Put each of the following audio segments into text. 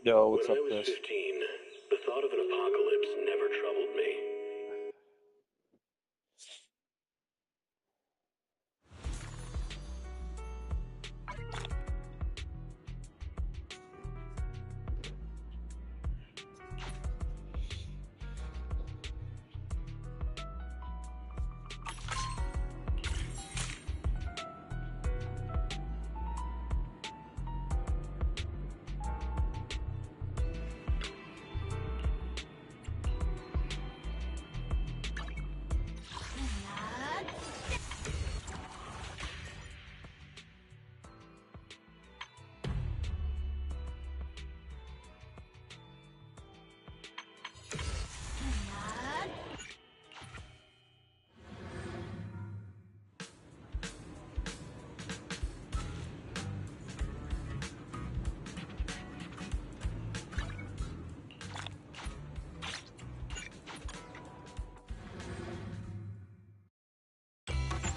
Yo, what's When up, I was Chris? 15, the thought of an apocalypse never troubled me.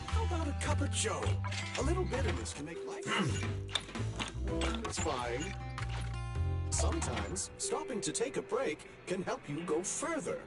How about a cup of joe? A little bitterness can make life. It's fine. Sometimes stopping to take a break can help you go further.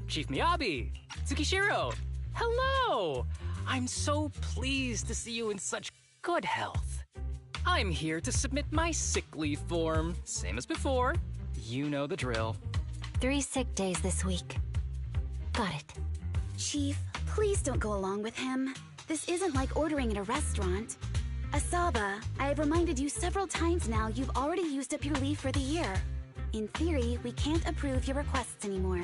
Chief Miyabi! Tsukishiro! Hello! I'm so pleased to see you in such good health. I'm here to submit my sick leave form. Same as before. You know the drill. 3 sick days this week. Got it. Chief, please don't go along with him. This isn't like ordering at a restaurant. Asaba, I have reminded you several times now you've already used up your leave for the year. In theory, we can't approve your requests anymore.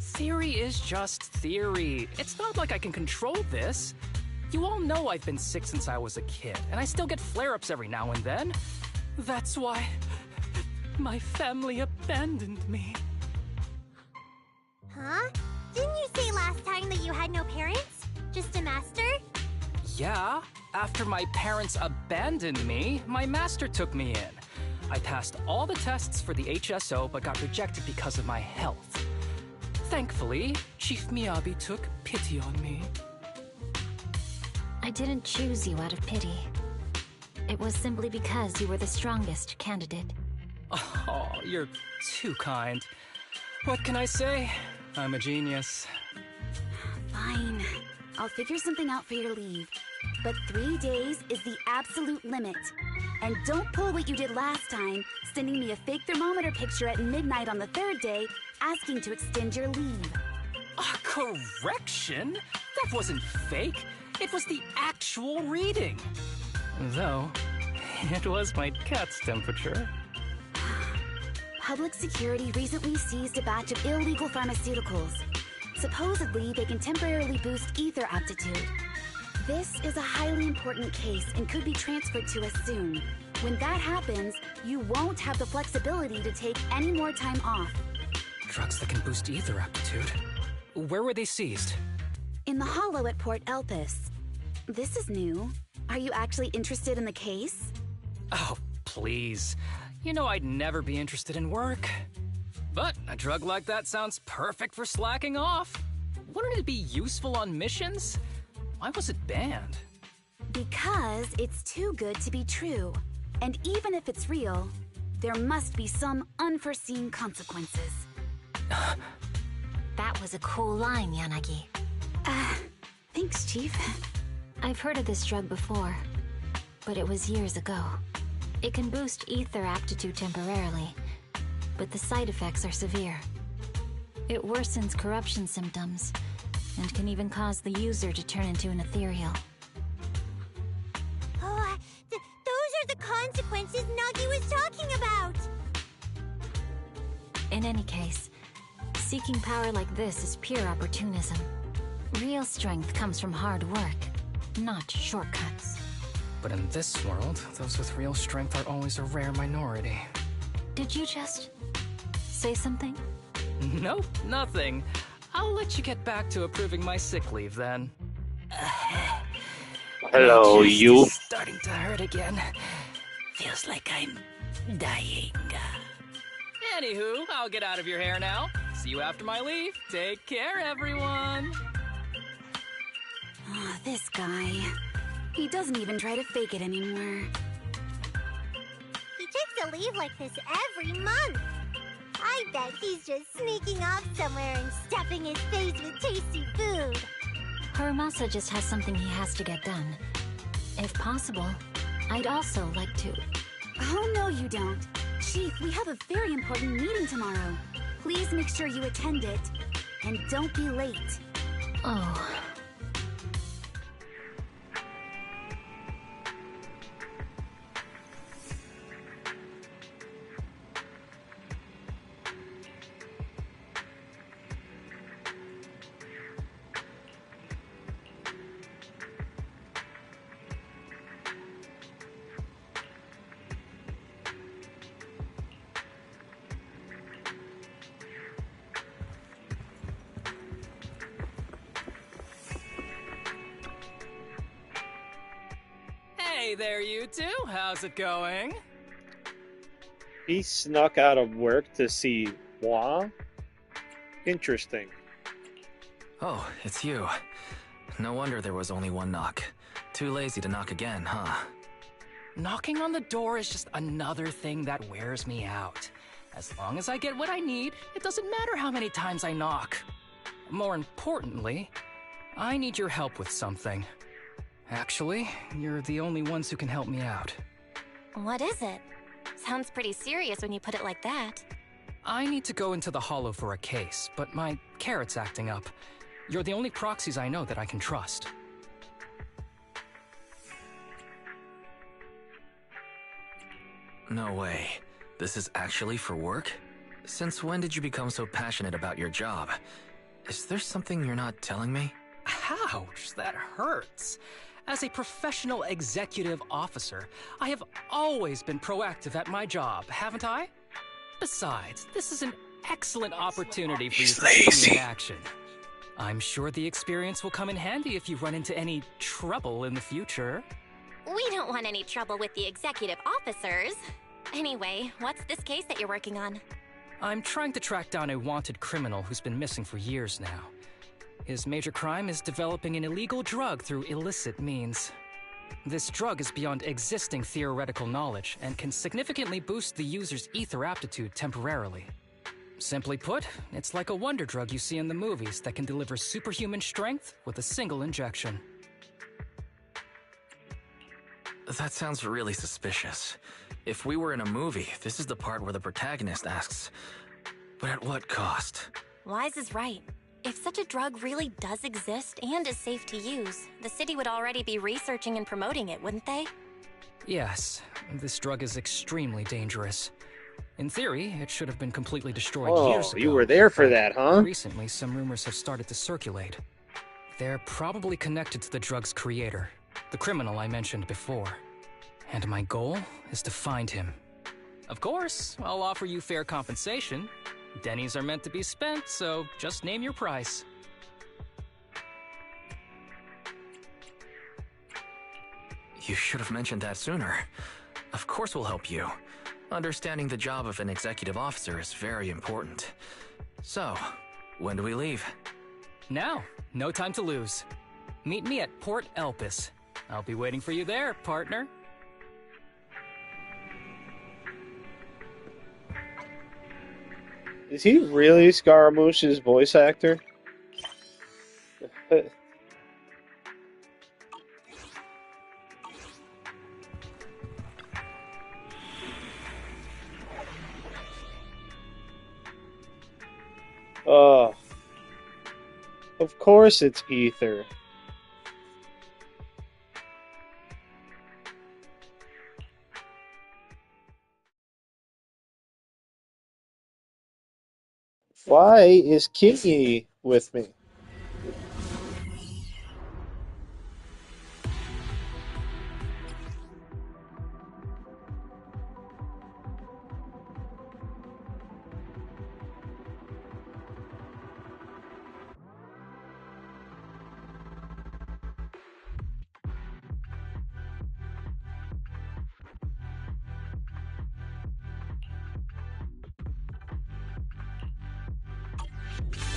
Theory is just theory. It's not like I can control this. You all know I've been sick since I was a kid, and I still get flare-ups every now and then. That's why my family abandoned me. Huh? Didn't you say last time that you had no parents? Just a master? Yeah, after my parents abandoned me, my master took me in. I passed all the tests for the HSO but got rejected because of my health. Thankfully, Chief Miyabi took pity on me. I didn't choose you out of pity. It was simply because you were the strongest candidate. Oh, you're too kind. What can I say? I'm a genius. Fine. I'll figure something out for your leave. But 3 days is the absolute limit. And don't pull what you did last time, sending me a fake thermometer picture at midnight on the 3rd day, asking to extend your leave. A correction? That wasn't fake. It was the actual reading. Though, it was my cat's temperature. Public security recently seized a batch of illegal pharmaceuticals. Supposedly, they can temporarily boost ether aptitude. This is a highly important case and could be transferred to us soon. When that happens, you won't have the flexibility to take any more time off. Drugs that can boost ether aptitude. Where were they seized? In the hollow at Port Elpis. This is new. Are you actually interested in the case? Oh, please. You know I'd never be interested in work. But a drug like that sounds perfect for slacking off. Wouldn't it be useful on missions? Why was it banned? Because it's too good to be true. And even if it's real, there must be some unforeseen consequences. That was a cool line, Yanagi. Thanks, Chief. I've heard of this drug before, but it was years ago. It can boost ether aptitude temporarily, but the side effects are severe. It worsens corruption symptoms, and can even cause the user to turn into an ethereal. Oh, those are the consequences Nagi was talking about! In any case, seeking power like this is pure opportunism. Real strength comes from hard work, not shortcuts. But in this world, those with real strength are always a rare minority. Did you just say something? Nope, nothing. I'll let you get back to approving my sick leave then. Hello, My chest you. is starting to hurt again. Feels like I'm dying. Anywho, I'll get out of your hair now. See you after my leave. Take care, everyone. Oh, this guy. He doesn't even try to fake it anymore. He takes a leave like this every month. I bet he's just sneaking off somewhere and stuffing his face with tasty food. Harumasa just has something he has to get done. If possible, I'd also like to... Oh, no, you don't. Chief, we have a very important meeting tomorrow. Please make sure you attend it. And don't be late. Oh... Hey there, you two. How's it going? He snuck out of work to see moi? Interesting. Oh, it's you. No wonder there was only one knock. Too lazy to knock again, huh? Knocking on the door is just another thing that wears me out. As long as I get what I need, it doesn't matter how many times I knock. More importantly, I need your help with something. Actually, you're the only ones who can help me out. What is it? Sounds pretty serious when you put it like that. I need to go into the Hollow for a case, but my carrot's acting up. You're the only proxies I know that I can trust. No way. This is actually for work? Since when did you become so passionate about your job? Is there something you're not telling me? Ouch, that hurts. As a professional executive officer, I have always been proactive at my job, haven't I? Besides, this is an excellent opportunity for you to see me in action. I'm sure the experience will come in handy if you run into any trouble in the future. We don't want any trouble with the executive officers. Anyway, what's this case that you're working on? I'm trying to track down a wanted criminal who's been missing for years now. His major crime is developing an illegal drug through illicit means. This drug is beyond existing theoretical knowledge and can significantly boost the user's ether aptitude temporarily. Simply put, it's like a wonder drug you see in the movies that can deliver superhuman strength with a single injection. That sounds really suspicious. If we were in a movie, this is the part where the protagonist asks, but at what cost? Wise is right. If such a drug really does exist and is safe to use, the city would already be researching and promoting it, wouldn't they? Yes, this drug is extremely dangerous. In theory, it should have been completely destroyed years ago. Oh, you were there for that, huh? Recently, some rumors have started to circulate. They're probably connected to the drug's creator, the criminal I mentioned before. And my goal is to find him. Of course, I'll offer you fair compensation. Dennies are meant to be spent, so just name your price. You should have mentioned that sooner. Of course we'll help you. Understanding the job of an executive officer is very important. So, when do we leave? Now, no time to lose. Meet me at Port Elpis. I'll be waiting for you there, partner. Is he really Scaramouche's voice actor? Oh. Of course it's Ether. Why is Kingy with me?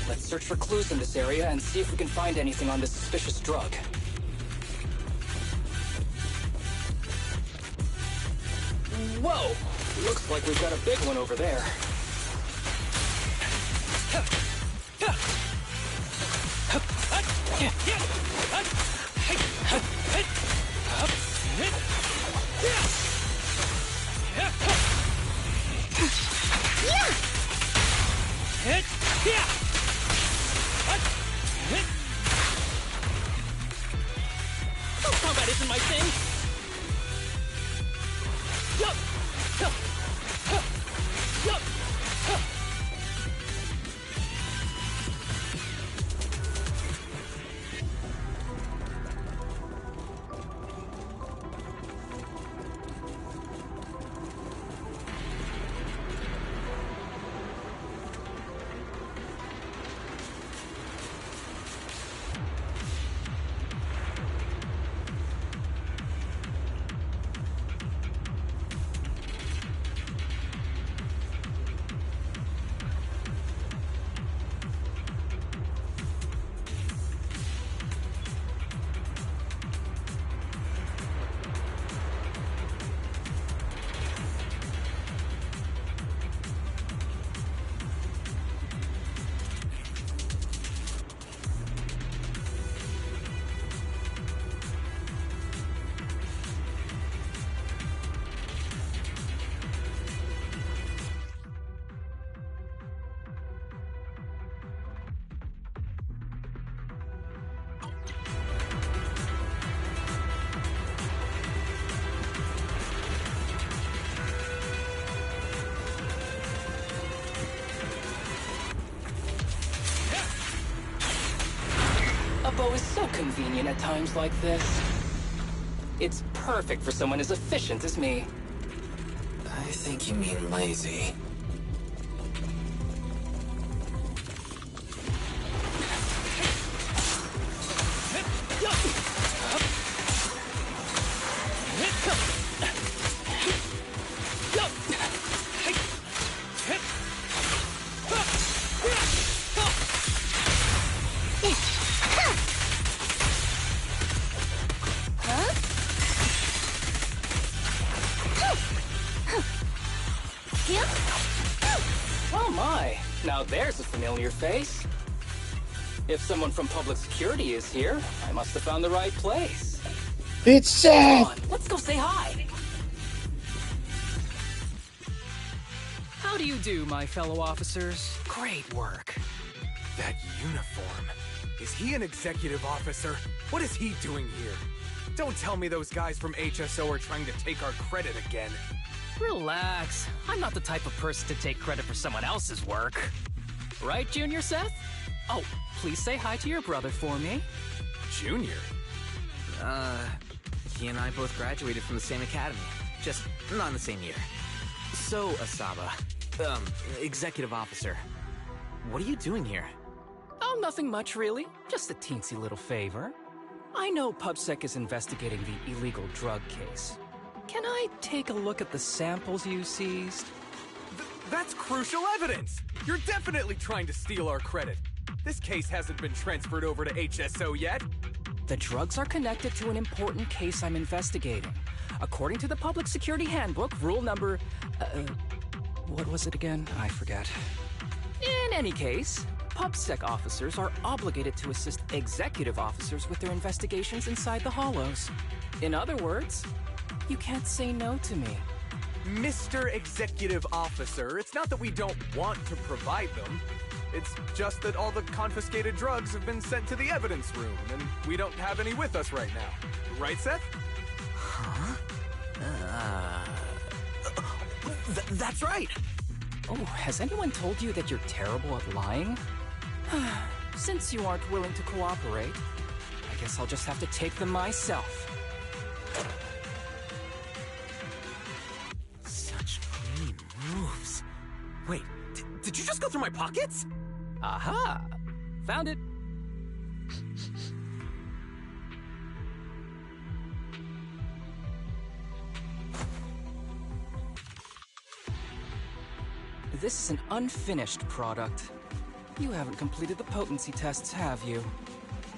Let's search for clues in this area and see if we can find anything on this suspicious drug. Whoa! Looks like we've got a big one over there. Combat isn't my thing. turbo is so convenient at times like this. It's perfect for someone as efficient as me. I think you mean lazy. Oh my, now there's a familiar face. If someone from public security is here, I must have found the right place. It's Come Seth! on, let's go say hi. How do you do, my fellow officers? Great work. That uniform. Is he an executive officer? What is he doing here? Don't tell me those guys from HSO are trying to take our credit again. Relax. I'm not the type of person to take credit for someone else's work. Right, Junior Seth? Oh, please say hi to your brother for me. Junior? He and I both graduated from the same academy. Just not in the same year. So, Asaba, executive officer, what are you doing here? Oh, nothing much, really. Just a teensy little favor. I know PubSec is investigating the illegal drug case. Can I take a look at the samples you seized? That's crucial evidence! You're definitely trying to steal our credit. This case hasn't been transferred over to HSO yet. The drugs are connected to an important case I'm investigating. According to the Public Security Handbook, rule number... what was it again? I forget. In any case, PubSec officers are obligated to assist executive officers with their investigations inside the Hollows. In other words, you can't say no to me. Mr. Executive Officer, it's not that we don't want to provide them. It's just that all the confiscated drugs have been sent to the evidence room, and we don't have any with us right now. Right, Seth? Huh? That's right! Oh, has anyone told you that you're terrible at lying? Since you aren't willing to cooperate, I guess I'll just have to take them myself. Such clean moves. Wait, did you just go through my pockets? Aha! Found it. This is an unfinished product. You haven't completed the potency tests, have you?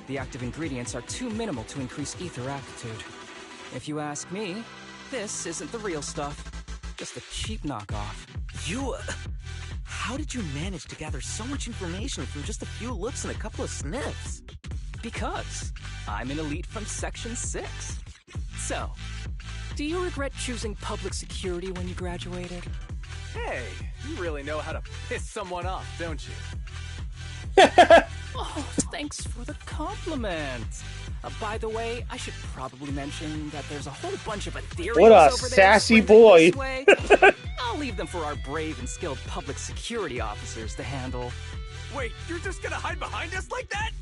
The active ingredients are too minimal to increase ether aptitude. If you ask me, this isn't the real stuff. Just a cheap knockoff. You... How did you manage to gather so much information from just a few looks and a couple of sniffs? Because I'm an elite from Section 6. So, do you regret choosing public security when you graduated? Hey, you really know how to piss someone off, don't you? Oh, thanks for the compliment. By the way, I should probably mention that there's a whole bunch of ethereals What a over there sassy sprinting boy. this way. I'll leave them for our brave and skilled public security officers to handle. Wait, you're just gonna hide behind us like that?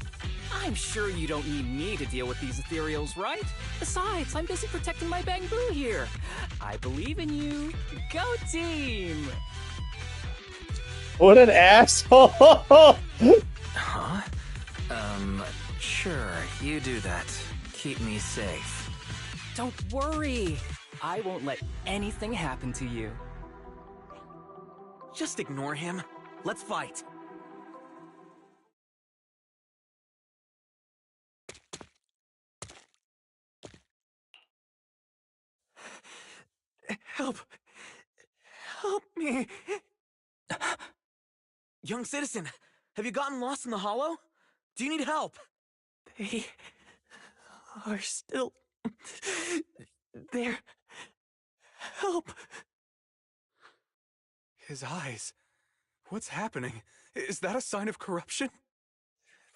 I'm sure you don't need me to deal with these ethereals, right? Besides, I'm busy protecting my bamboo here. I believe in you. Go team! What an asshole! Huh? Sure, you do that. Keep me safe. Don't worry. I won't let anything happen to you. Just ignore him. Let's fight. Help! Help me! Young citizen, have you gotten lost in the hollow? Do you need help? They are still there. Help! His eyes. What's happening? Is that a sign of corruption?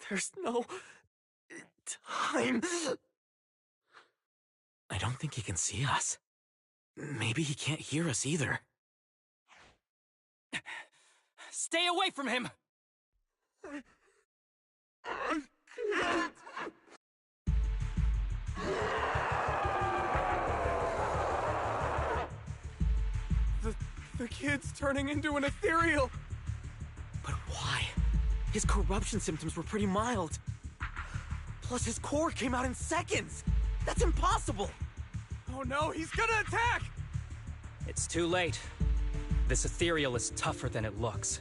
There's no time. I don't think he can see us. Maybe he can't hear us either. Stay away from him! The kid's turning into an ethereal. But why? His corruption symptoms were pretty mild. Plus his core came out in seconds. That's impossible. Oh no, he's gonna attack! It's too late. This ethereal is tougher than it looks.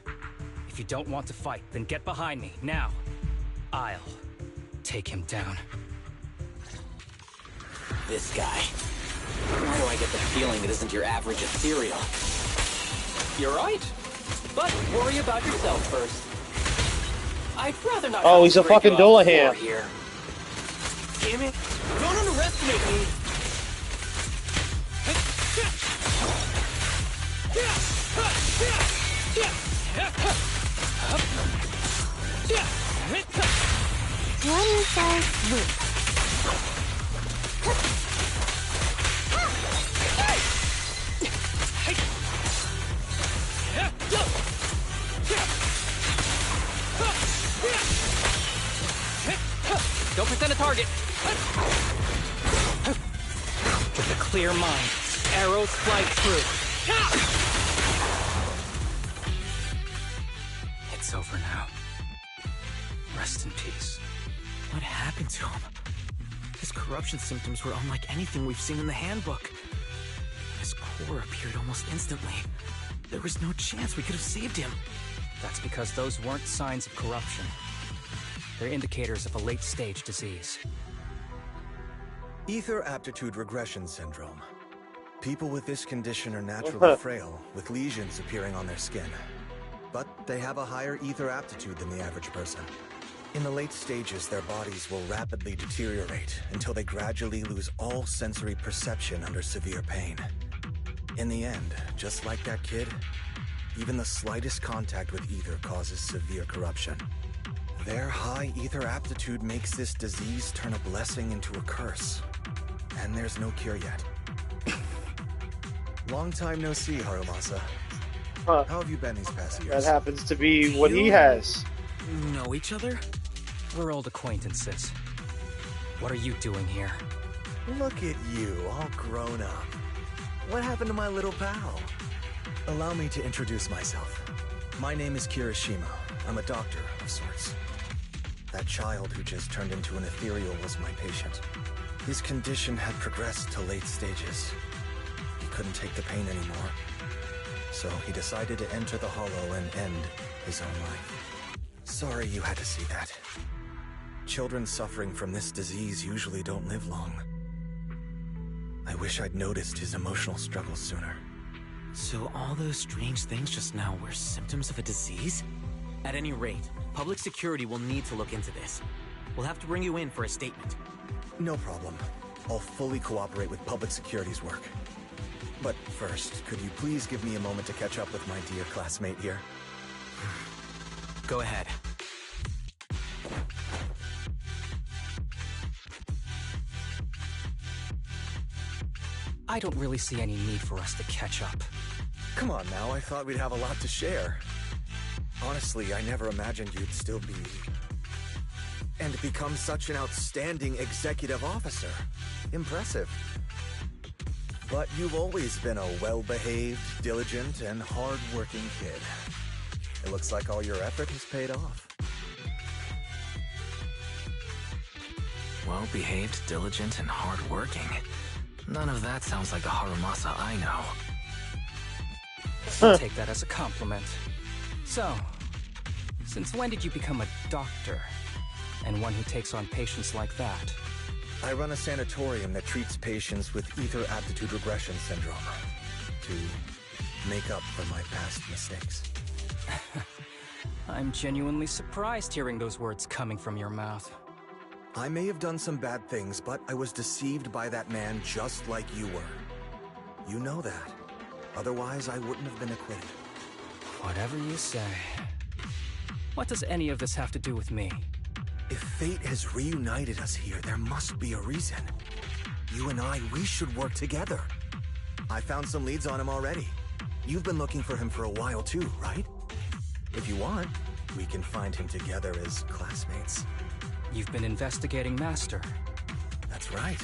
If you don't want to fight, then get behind me, now. I'll take him down. This guy. Why do I get the feeling it isn't your average ethereal? You're right. But worry about yourself first. I'd rather not. Oh, he's a fucking Dullahan. Here. Damn it! Don't underestimate me. What is our swoop? Don't pretend to target. With a clear mind, arrows fly through. It's over now. Rest in peace. What happened to him? His corruption symptoms were unlike anything we've seen in the handbook. His core appeared almost instantly. There was no chance we could have saved him. That's because those weren't signs of corruption. They're indicators of a late-stage disease. Ether aptitude regression syndrome. People with this condition are naturally frail, with lesions appearing on their skin. But they have a higher ether aptitude than the average person. In the late stages, their bodies will rapidly deteriorate until they gradually lose all sensory perception under severe pain. In the end, just like that kid, even the slightest contact with ether causes severe corruption. Their high ether aptitude makes this disease turn a blessing into a curse. And there's no cure yet. Long time no see, Harumasa. How have you been these past years? That happens to be what he has. Know each other? We're old acquaintances. What are you doing here? Look at you, all grown up. What happened to my little pal? Allow me to introduce myself. My name is Kirishima. I'm a doctor of sorts. That child who just turned into an ethereal was my patient. His condition had progressed to late stages. He couldn't take the pain anymore. So he decided to enter the Hollow and end his own life. Sorry you had to see that. Children suffering from this disease usually don't live long. I wish I'd noticed his emotional struggles sooner. So all those strange things just now were symptoms of a disease? At any rate, public security will need to look into this. We'll have to bring you in for a statement. No problem. I'll fully cooperate with public security's work. But first, could you please give me a moment to catch up with my dear classmate here? Go ahead. I don't really see any need for us to catch up. Come on now, I thought we'd have a lot to share. Honestly, I never imagined you'd still be... and become such an outstanding executive officer. Impressive. But you've always been a well-behaved, diligent, and hard-working kid. It looks like all your effort has paid off. Well-behaved, diligent, and hard-working. None of that sounds like the Harumasa I know. I'll take that as a compliment. So, since when did you become a doctor? And one who takes on patients like that? I run a sanatorium that treats patients with ether aptitude regression syndrome. To make up for my past mistakes. I'm genuinely surprised hearing those words coming from your mouth. I may have done some bad things, but I was deceived by that man just like you were. You know that. Otherwise, I wouldn't have been acquitted. Whatever you say. What does any of this have to do with me? If fate has reunited us here, there must be a reason. You and I, we should work together. I found some leads on him already. You've been looking for him for a while too, right? If you want, we can find him together as classmates. You've been investigating Master. That's right.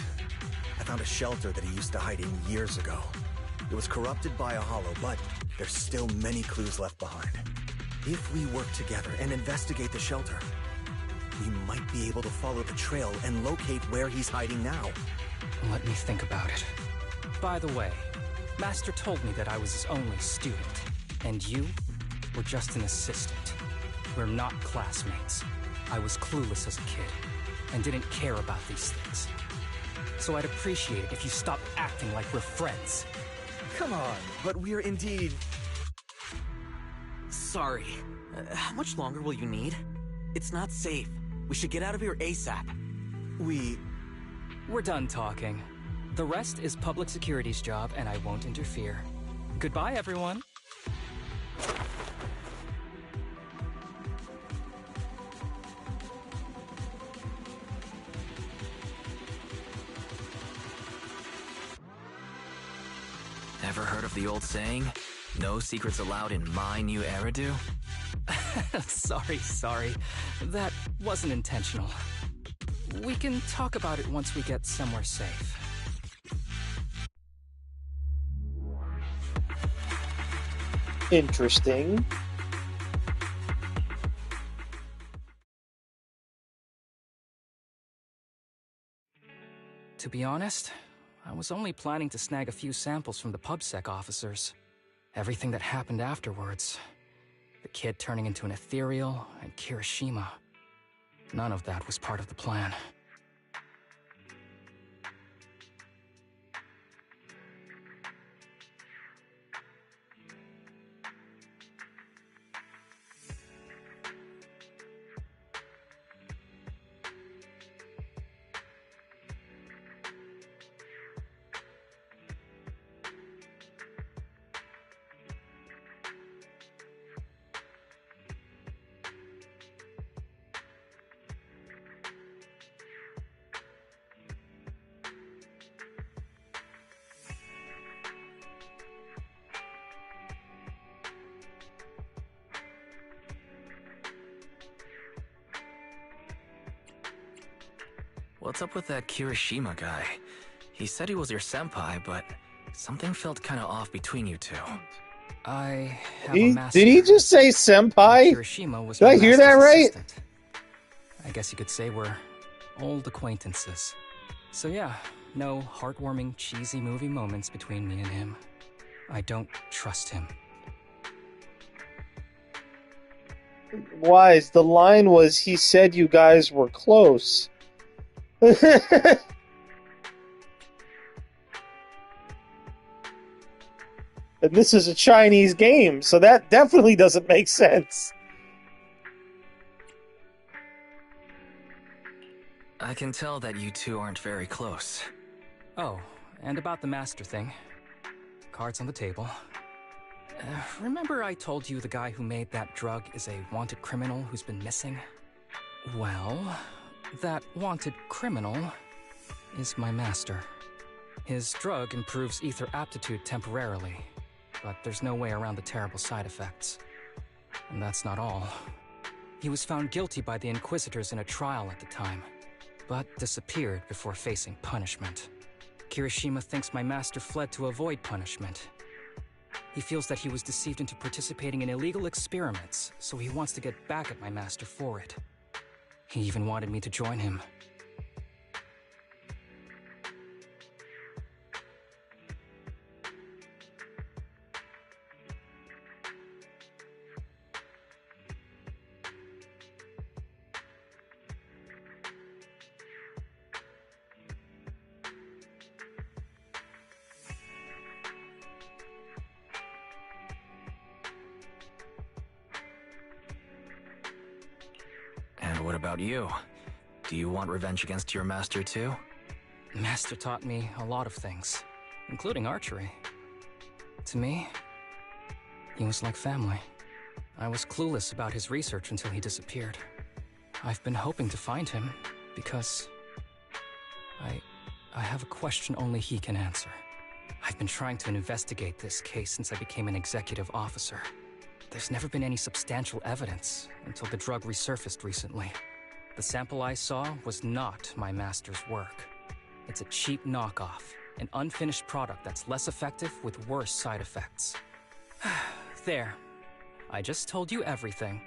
I found a shelter that he used to hide in years ago. It was corrupted by a hollow, but there's still many clues left behind. If we work together and investigate the shelter, we might be able to follow the trail and locate where he's hiding now. Let me think about it. By the way, Master told me that I was his only student, and you were just an assistant. We're not classmates. I was clueless as a kid, and didn't care about these things. So I'd appreciate it if you stopped acting like we're friends. Come on, but we're indeed... Sorry. How much longer will you need? It's not safe. We should get out of here ASAP. We're done talking. The rest is public security's job, and I won't interfere. Goodbye, everyone. Ever heard of the old saying, no secrets allowed in my new Eridu? Sorry. That wasn't intentional. We can talk about it once we get somewhere safe. Interesting. To be honest, I was only planning to snag a few samples from the PubSec officers. Everything that happened afterwards. The kid turning into an ethereal, and Kirishima. None of that was part of the plan. What's up with that Kirishima guy? He said he was your senpai, but something felt kinda off between you two. I have a master. Did he just say senpai? Kirishima was Did I hear that right? Assistant. I guess you could say we're old acquaintances. So yeah, no heartwarming, cheesy movie moments between me and him. I don't trust him. Wise, the line was, he said you guys were close. And this is a Chinese game, so that definitely doesn't make sense. I can tell that you two aren't very close. Oh, and about the master thing. Cards on the table. Remember I told you the guy who made that drug is a wanted criminal who's been missing? Well, that wanted criminal is my master. His drug improves ether aptitude temporarily, but there's no way around the terrible side effects. And that's not all. He was found guilty by the Inquisitors in a trial at the time, but disappeared before facing punishment. Kirishima thinks my master fled to avoid punishment. He feels that he was deceived into participating in illegal experiments, so he wants to get back at my master for it. He even wanted me to join him. And what about you? Do you want revenge against your master too? Master taught me a lot of things, including archery. To me, he was like family. I was clueless about his research until he disappeared. I've been hoping to find him because I have a question only he can answer. I've been trying to investigate this case since I became an executive officer. There's never been any substantial evidence until the drug resurfaced recently. The The sample I saw was not my master's work. It's a cheap knockoff, an unfinished product that's less effective with worse side effects. There. I just told you everything.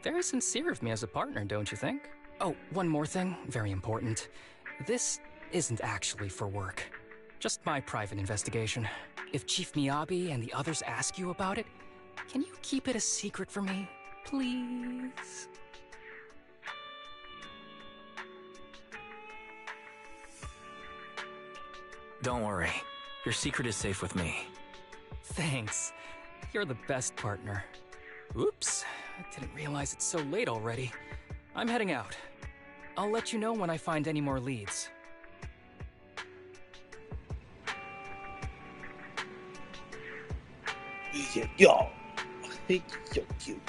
Very sincere of me as a partner, don't you think? Oh, one more thing, very important. This isn't actually for work. Just my private investigation. If Chief Miyabi and the others ask you about it, can you keep it a secret for me, please? Don't worry. Your secret is safe with me. Thanks. You're the best partner. Oops, I didn't realize it's so late already. I'm heading out. I'll let you know when I find any more leads. Yo. Yo, cute.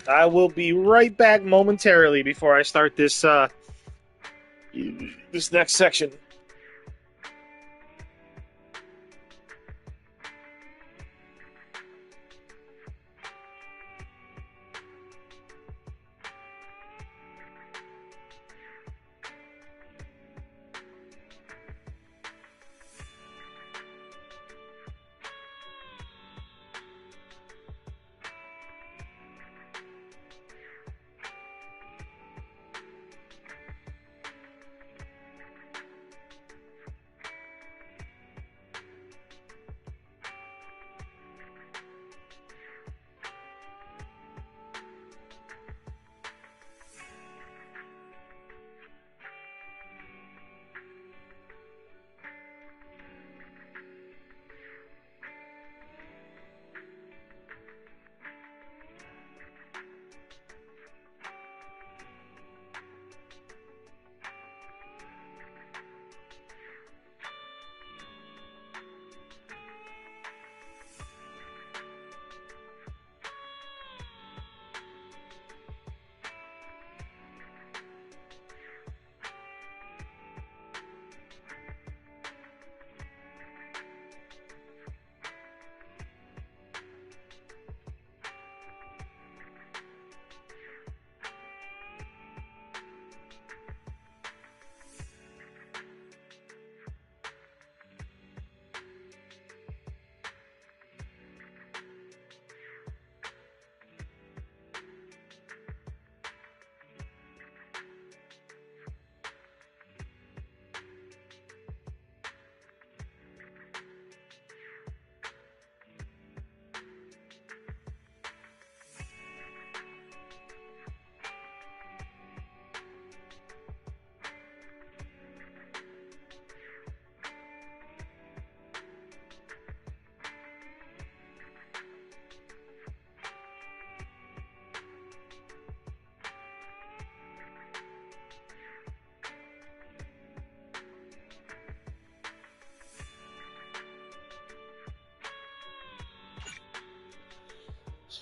I will be right back momentarily before I start this this next section.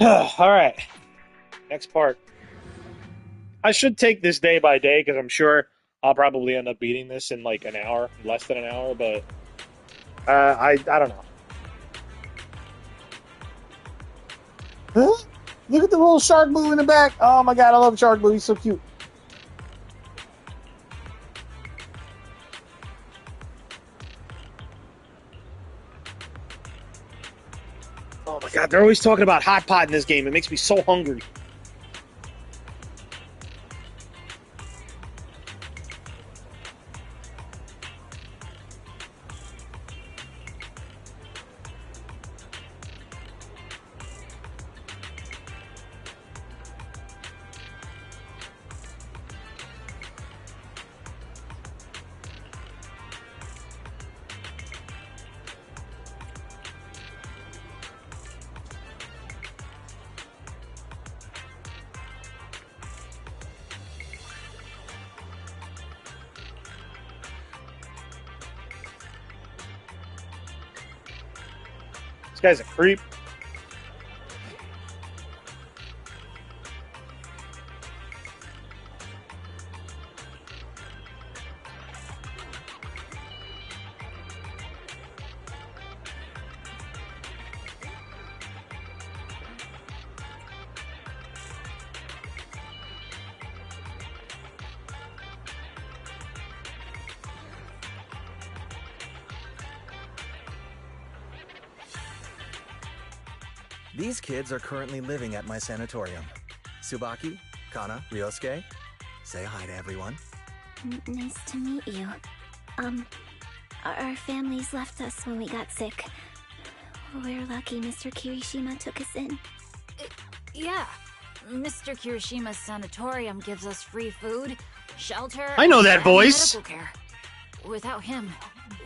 Alright. Next part. I should take this day by day because I'm sure I'll probably end up beating this in like an hour, less than an hour, but I don't know. Huh? Look at the little shark movie in the back. Oh my god, I love Shark Boo. He's so cute. Oh my god, they're always talking about Hot Pot in this game. It makes me so hungry. This guy's a creep. These kids are currently living at my sanatorium. Tsubaki, Kana, Ryosuke, say hi to everyone. Nice to meet you. Our families left us when we got sick. We're lucky Mr. Kirishima took us in. Yeah. Mr. Kirishima's sanatorium gives us free food, shelter, I know that and voice. medical care. Without him,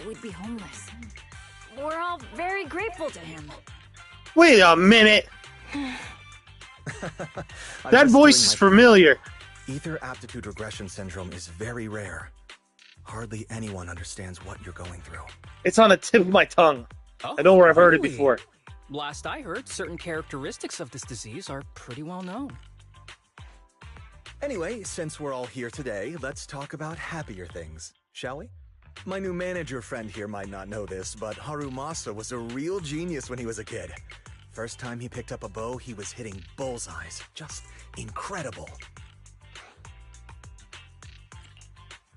we'd be homeless. We're all very grateful to him. Wait a minute. That voice is familiar. Ether aptitude regression syndrome is very rare. Hardly anyone understands what you're going through. It's on the tip of my tongue. Oh, I know where I've heard it really? before. Last I heard, certain characteristics of this disease are pretty well known. Anyway, since we're all here today, let's talk about happier things, shall we? My new manager friend here might not know this, but Harumasa was a real genius when he was a kid. First time he picked up a bow, he was hitting bullseyes. Just incredible.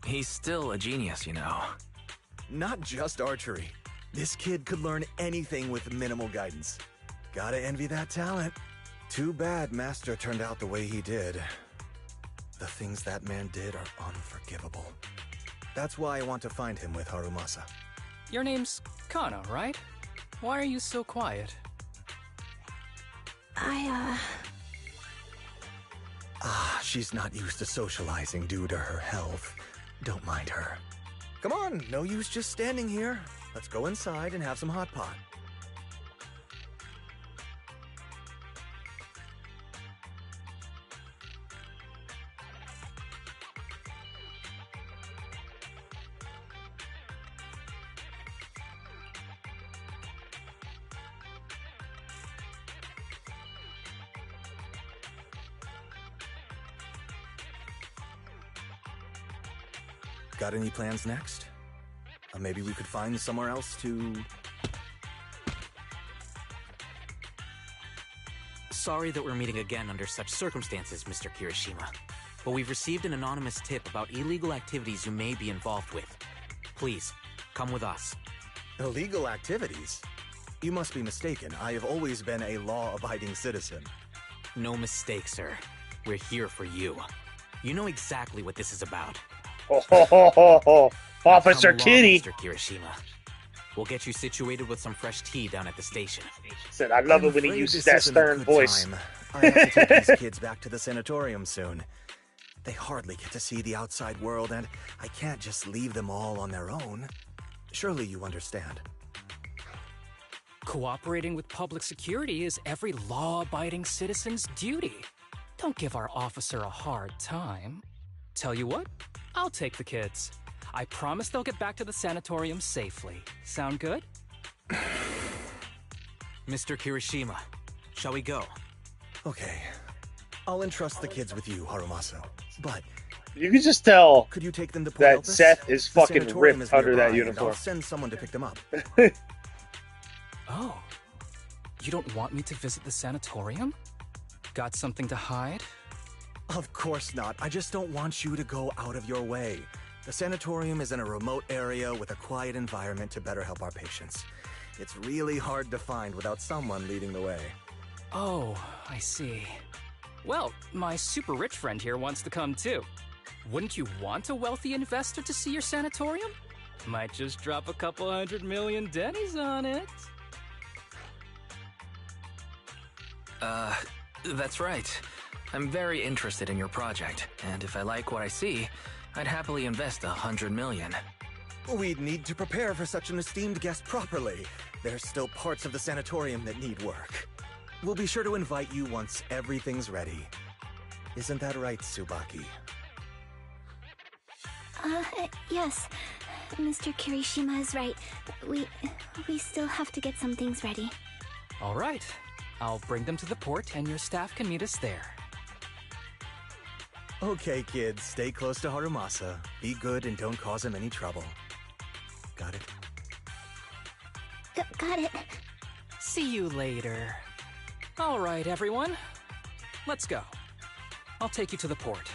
He's still a genius, you know. Not just archery. This kid could learn anything with minimal guidance. Gotta envy that talent. Too bad Master turned out the way he did. The things that man did are unforgivable. That's why I want to find him with Harumasa. Your name's Kana, right? Why are you so quiet? She's not used to socializing due to her health. Don't mind her. Come on, no use just standing here. Let's go inside and have some hot pot. Got any plans next? Maybe we could find somewhere else to... Sorry that we're meeting again under such circumstances, Mr. Kirishima. But we've received an anonymous tip about illegal activities you may be involved with. Please, come with us. Illegal activities? You must be mistaken. I have always been a law-abiding citizen. No mistake, sir. We're here for you. You know exactly what this is about. Officer Come along, Kitty Mr. Kirishima. We'll get you situated with some fresh tea down at the station. said, I love it when he Afraid uses this that isn't a stern good voice. time. I have to take these kids back to the sanatorium soon. They hardly get to see the outside world, and I can't just leave them all on their own. Surely you understand. Cooperating with public security is every law-abiding citizen's duty. Don't give our officer a hard time. Tell you what, I'll take the kids. I promise they'll get back to the sanatorium safely. Sound good? Mr. Kirishima, shall we go? Okay. I'll entrust the kids with you, Harumasa. But You can just tell could you take them to that Port Seth is The fucking sanatorium ripped is under that nearby, and uniform. I'll send someone to pick them up. Oh, you don't want me to visit the sanatorium? Got something to hide? Of course not. I just don't want you to go out of your way. The sanatorium is in a remote area with a quiet environment to better help our patients. It's really hard to find without someone leading the way. Oh, I see. Well, my super rich friend here wants to come too. Wouldn't you want a wealthy investor to see your sanatorium? Might just drop a couple $100 million Denny's on it. That's right. I'm very interested in your project, and if I like what I see, I'd happily invest $100 million. We'd need to prepare for such an esteemed guest properly. There's still parts of the sanatorium that need work. We'll be sure to invite you once everything's ready. Isn't that right, Tsubaki? Yes. Mr. Kirishima is right. We still have to get some things ready. All right. I'll bring them to the port, and your staff can meet us there. Okay, kids, stay close to Harumasa. Be good and don't cause him any trouble. Got it? Got it. See you later. All right, everyone. Let's go. I'll take you to the port.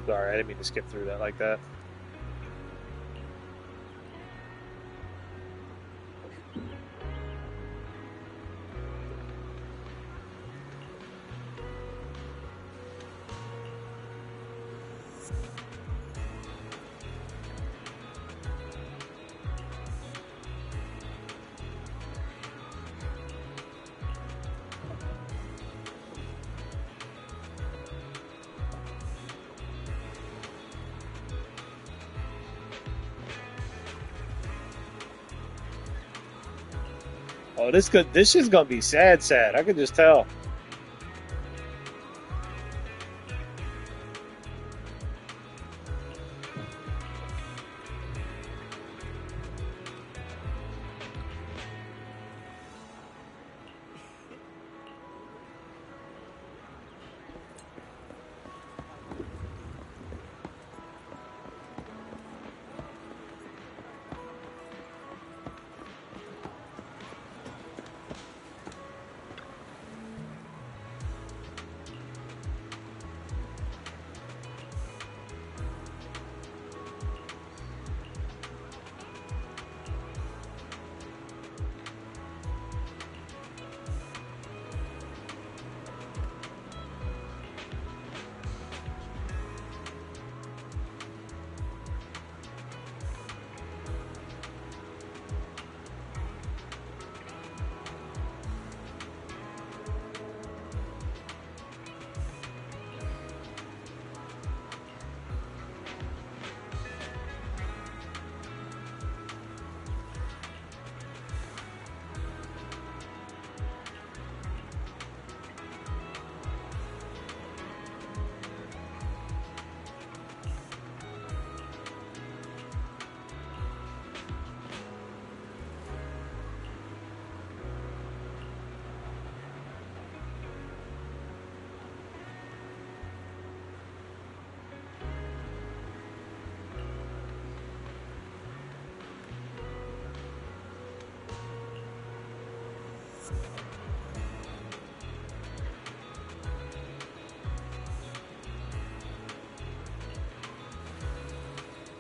Sorry, I didn't mean to skip through that like that. Oh, this is gonna be sad. I can just tell.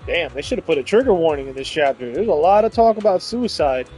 Damn, they should have put a trigger warning in this chapter. There's a lot of talk about suicide.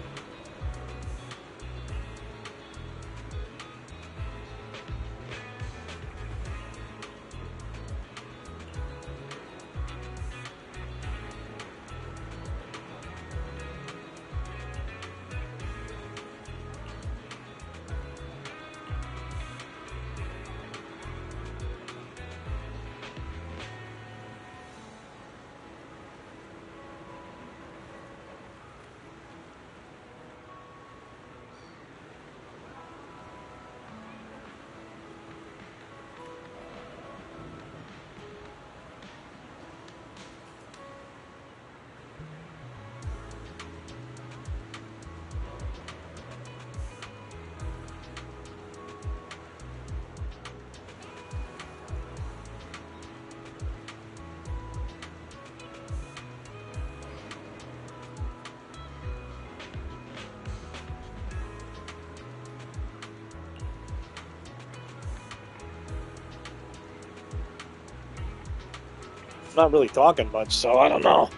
Not really talking much, so I don't know.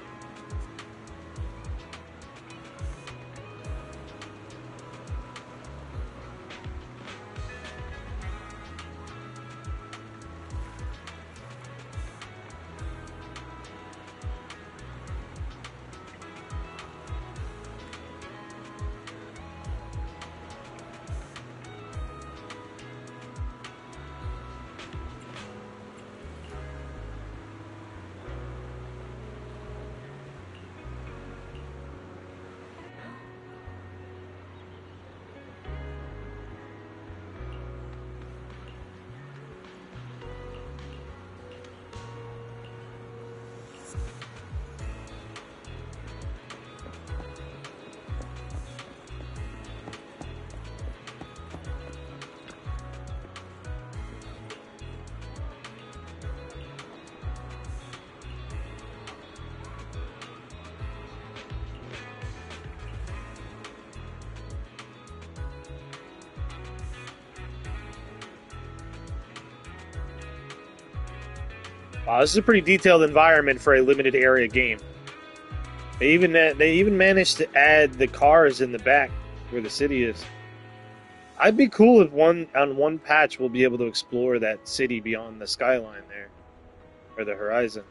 Wow, this is a pretty detailed environment for a limited area game. They even managed to add the cars in the back where the city is. I'd be cool if on one patch we'll be able to explore that city beyond the skyline there, or the horizon.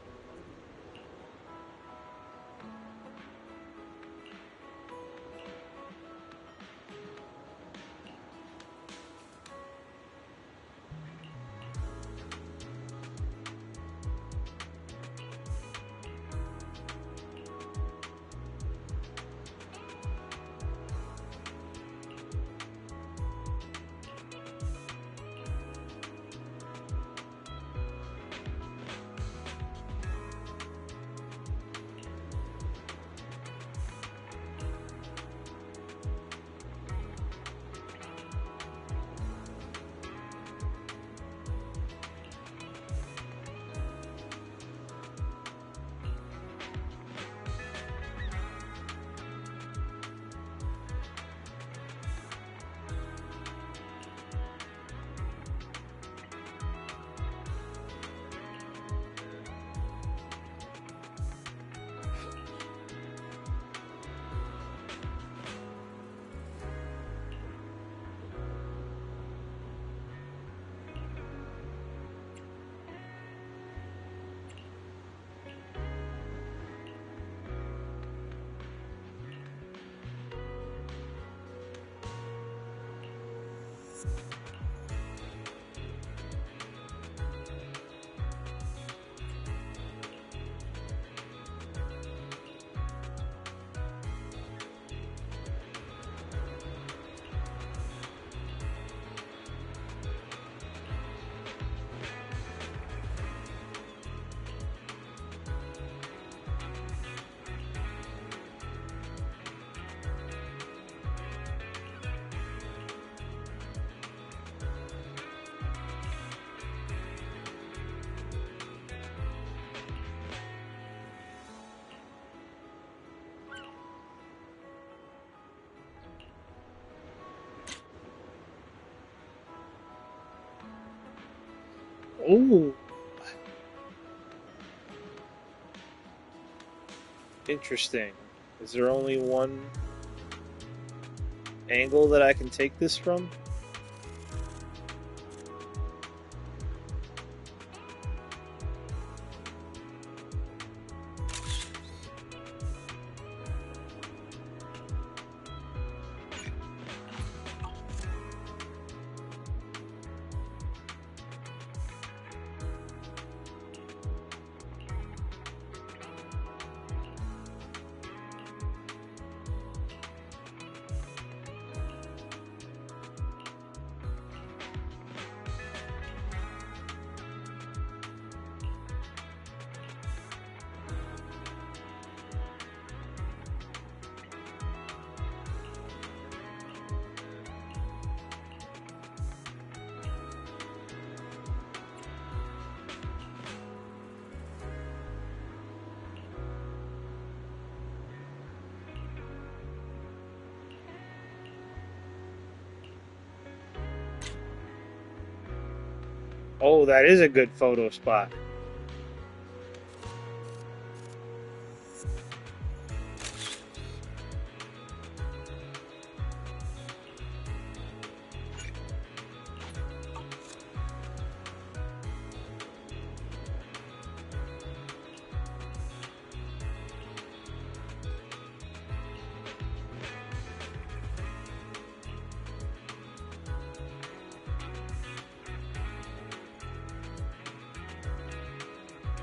Ooh. Interesting. Is there only one angle that I can take this from? Oh, that is a good photo spot.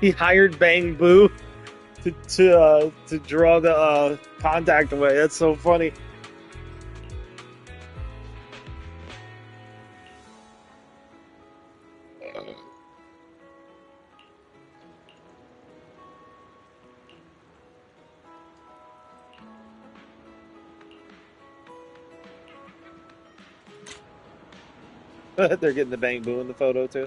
He hired Bang Boo to draw the contact away. That's so funny. They're getting the Bang Boo in the photo too.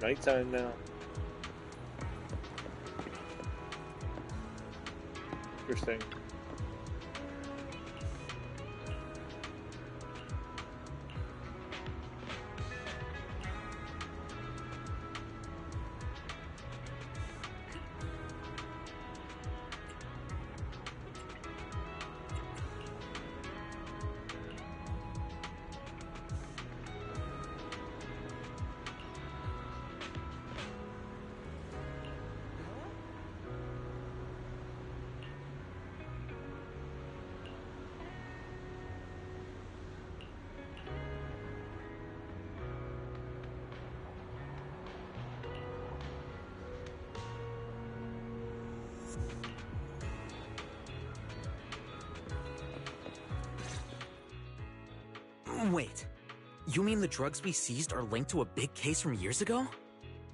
nighttime now. Interesting. Wait, you mean the drugs we seized are linked to a big case from years ago?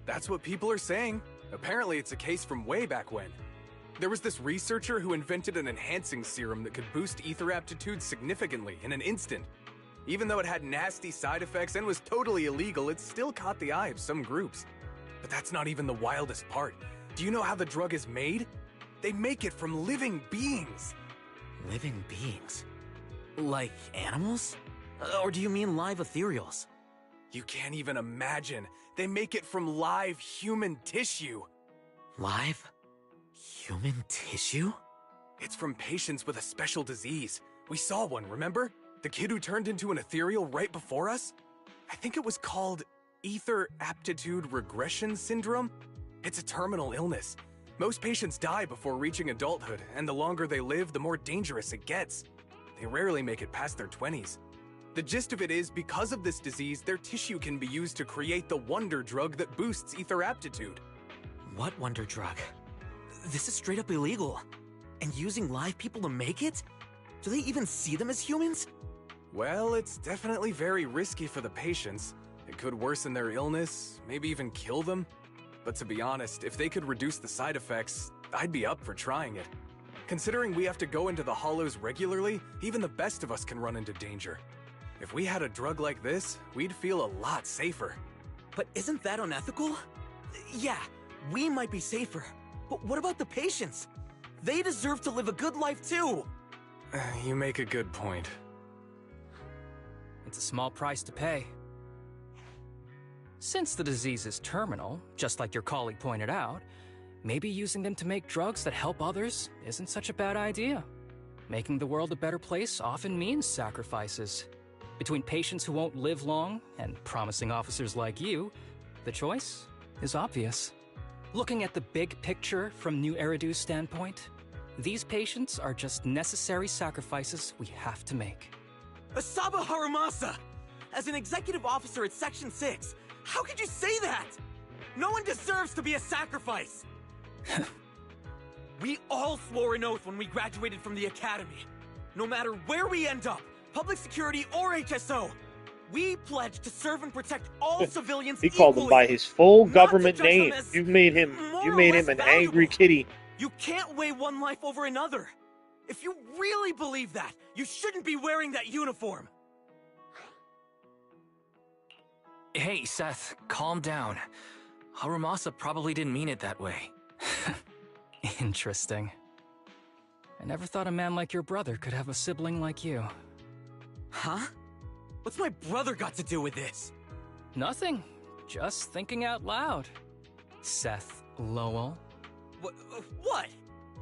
That's what people are saying. Apparently it's a case from way back when. There was this researcher who invented an enhancing serum that could boost ether aptitude significantly in an instant. Even though it had nasty side effects and was totally illegal, it still caught the eye of some groups. But that's not even the wildest part. Do you know how the drug is made? They make it from living beings. Living beings? Like animals? Or do you mean live ethereals? You can't even imagine. They make it from live human tissue. Live human tissue? It's from patients with a special disease. We saw one, remember? The kid who turned into an ethereal right before us? I think it was called ether aptitude regression syndrome. It's a terminal illness. Most patients die before reaching adulthood, and the longer they live, the more dangerous it gets. They rarely make it past their 20s. The gist of it is, because of this disease, their tissue can be used to create the wonder drug that boosts ether aptitude. What wonder drug? This is straight up illegal. And using live people to make it? Do they even see them as humans? Well, it's definitely very risky for the patients. It could worsen their illness, maybe even kill them. But to be honest, if they could reduce the side effects, I'd be up for trying it. Considering we have to go into the hollows regularly, even the best of us can run into danger. If we had a drug like this, we'd feel a lot safer. But isn't that unethical? Yeah, we might be safer, but what about the patients? They deserve to live a good life too! You make a good point. It's a small price to pay. Since the disease is terminal, just like your colleague pointed out, maybe using them to make drugs that help others isn't such a bad idea. Making the world a better place often means sacrifices. Between patients who won't live long and promising officers like you, the choice is obvious. Looking at the big picture from New Eridu's standpoint, these patients are just necessary sacrifices we have to make. Asaba Harumasa! As an executive officer at Section 6, how could you say that? No one deserves to be a sacrifice! We all swore an oath when we graduated from the academy. No matter where we end up, public security or HSO, we pledge to serve and protect all civilians He called him by his full government name. You made him an valuable. angry kitty. You can't weigh one life over another. If you really believe that, you shouldn't be wearing that uniform. Hey, Seth, calm down. Harumasa probably didn't mean it that way. Interesting. I never thought a man like your brother could have a sibling like you. Huh? What's my brother got to do with this? Nothing. Just thinking out loud. Seth Lowell. What?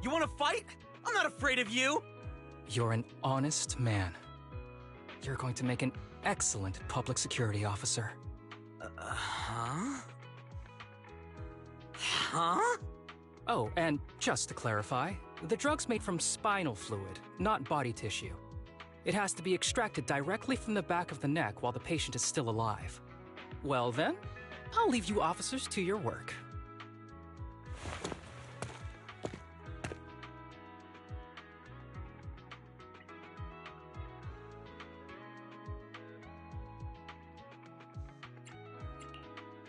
You want to fight? I'm not afraid of you! You're an honest man. You're going to make an excellent public security officer. Huh? Huh? Oh, and just to clarify, the drug's made from spinal fluid, not body tissue. It has to be extracted directly from the back of the neck while the patient is still alive. Well then, I'll leave you officers to your work.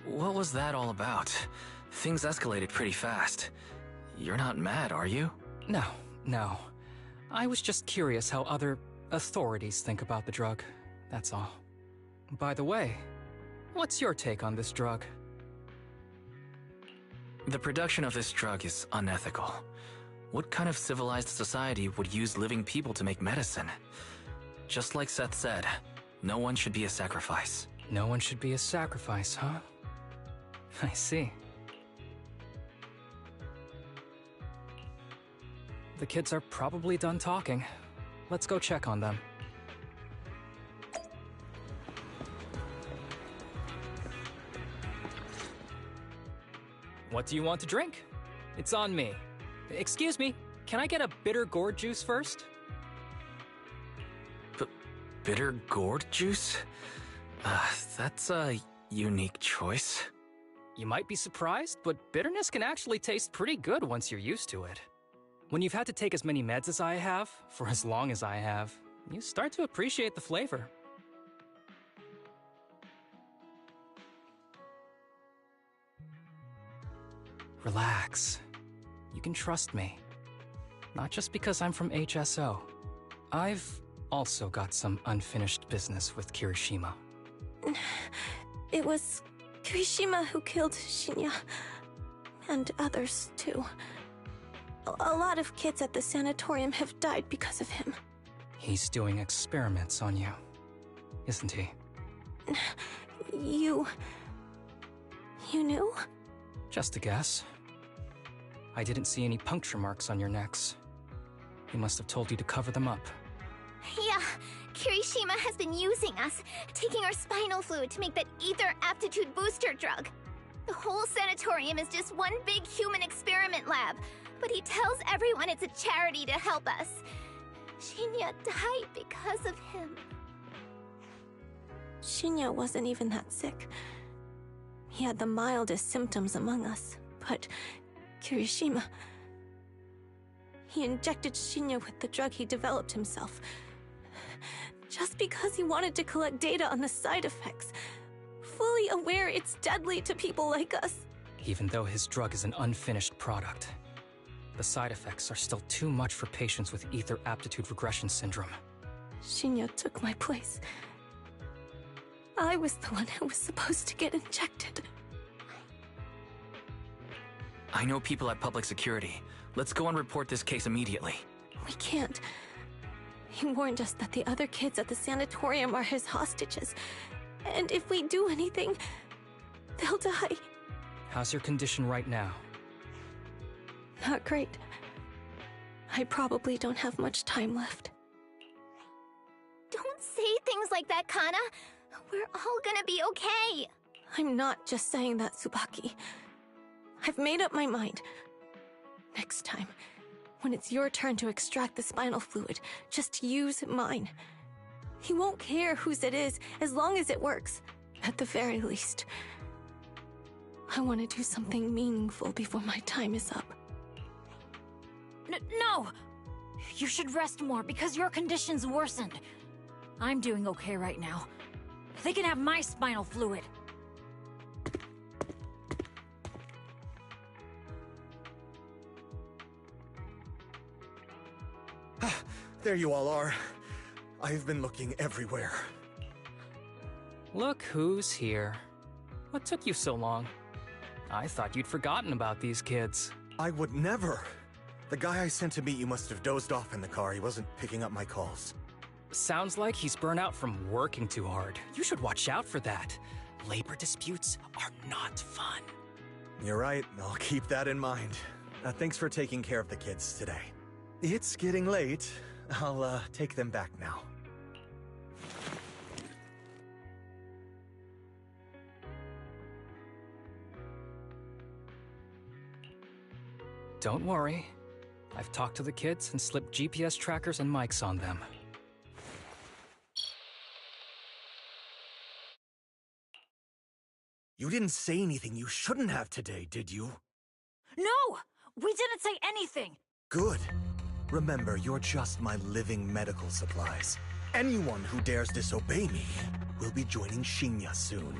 What was that all about? Things escalated pretty fast. You're not mad, are you? No. I was just curious how other authorities think about the drug, that's all. By the way, what's your take on this drug? The production of this drug is unethical. What kind of civilized society would use living people to make medicine? Just like Seth said, no one should be a sacrifice. No one should be a sacrifice, huh? I see. The kids are probably done talking. Let's go check on them. What do you want to drink? It's on me. Excuse me, can I get a bitter gourd juice first? Bitter gourd juice? That's a unique choice. You might be surprised, but bitterness can actually taste pretty good once you're used to it. When you've had to take as many meds as I have, for as long as I have, you start to appreciate the flavor. Relax. You can trust me. Not just because I'm from HSO. I've also got some unfinished business with Kirishima. It was Kirishima who killed Shinya. And others, too. A lot of kids at the sanatorium have died because of him. He's doing experiments on you, isn't he? You knew? Just a guess. I didn't see any puncture marks on your necks. He must have told you to cover them up. Yeah, Kirishima has been using us, taking our spinal fluid to make that ether aptitude booster drug. The whole sanatorium is just one big human experiment lab, but he tells everyone it's a charity to help us. Shinya died because of him. Shinya wasn't even that sick. He had the mildest symptoms among us, but Kirishima... He injected Shinya with the drug he developed himself. Just because he wanted to collect data on the side effects, fully aware it's deadly to people like us. Even though his drug is an unfinished product, the side effects are still too much for patients with ether aptitude regression syndrome. Shinya took my place. I was the one who was supposed to get injected. I know people at public security. Let's go and report this case immediately. We can't. He warned us that the other kids at the sanatorium are his hostages. And if we do anything, they'll die. How's your condition right now? Not great. I probably don't have much time left. Don't say things like that, Kana. We're all gonna be okay. I'm not just saying that, Tsubaki. I've made up my mind. Next time, when it's your turn to extract the spinal fluid, just use mine. He won't care whose it is, as long as it works. At the very least. I want to do something meaningful before my time is up. No! You should rest more because your condition's worsened. I'm doing okay right now. They can have my spinal fluid. There you all are. I've been looking everywhere. Look who's here. What took you so long? I thought you'd forgotten about these kids. I would never. The guy I sent to meet you must have dozed off in the car. He wasn't picking up my calls. Sounds like he's burnt out from working too hard. You should watch out for that. Labor disputes are not fun. You're right. I'll keep that in mind. Thanks for taking care of the kids today. It's getting late. I'll take them back now. Don't worry. I've talked to the kids and slipped GPS trackers and mics on them. You didn't say anything you shouldn't have today, did you? No! We didn't say anything! Good. Remember, you're just my living medical supplies. Anyone who dares disobey me will be joining Shinya soon.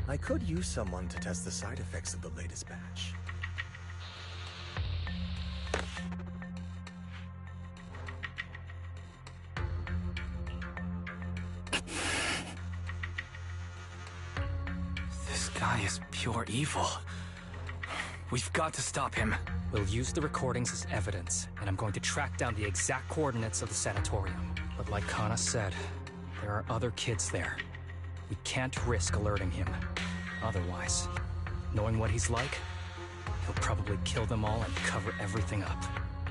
I could use someone to test the side effects of the latest batch. This guy is pure evil. We've got to stop him. We'll use the recordings as evidence, and I'm going to track down the exact coordinates of the sanatorium. But like Kana said, there are other kids there. We can't risk alerting him. Otherwise, knowing what he's like, he'll probably kill them all and cover everything up.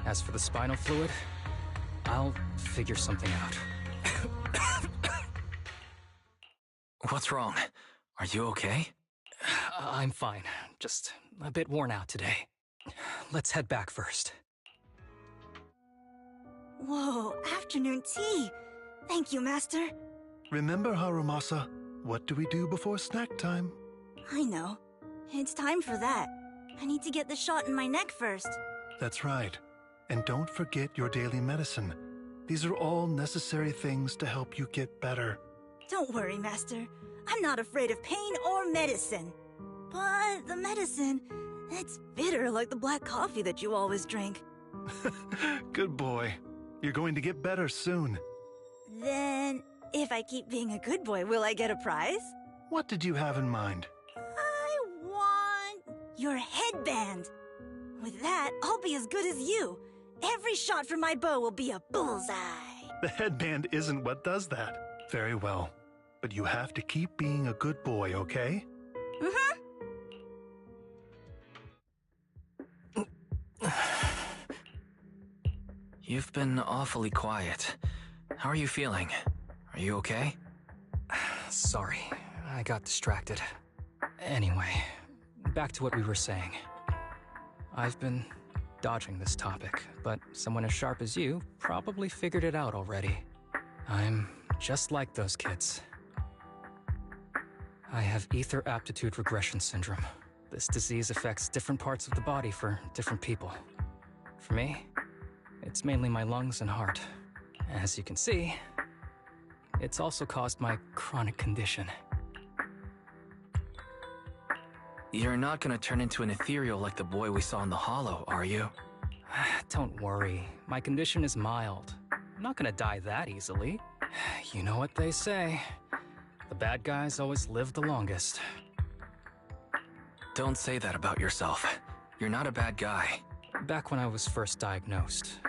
As for the spinal fluid, I'll figure something out. What's wrong? Are you okay? I'm fine. Just a bit worn out today. Let's head back first. Whoa, afternoon tea! Thank you, Master. Remember, Harumasa, what do we do before snack time? I know. It's time for that. I need to get the shot in my neck first. That's right. And don't forget your daily medicine. These are all necessary things to help you get better. Don't worry, Master. I'm not afraid of pain or medicine. But the medicine, it's bitter like the black coffee that you always drink. Good boy. You're going to get better soon. Then, if I keep being a good boy, will I get a prize? What did you have in mind? I want your headband. With that, I'll be as good as you. Every shot from my bow will be a bullseye. The headband isn't what does that. Very well. But you have to keep being a good boy, okay? Mm-hmm. You've been awfully quiet. How are you feeling? Are you okay? Sorry, I got distracted. Anyway, back to what we were saying. I've been dodging this topic, but someone as sharp as you probably figured it out already. I'm just like those kids. I have ether aptitude regression syndrome. This disease affects different parts of the body for different people. For me, it's mainly my lungs and heart. As you can see, it's also caused my chronic condition. You're not gonna turn into an ethereal like the boy we saw in the hollow, are you? Don't worry, my condition is mild. I'm not gonna die that easily. You know what they say. The bad guys always live the longest. Don't say that about yourself. You're not a bad guy. Back when I was first diagnosed,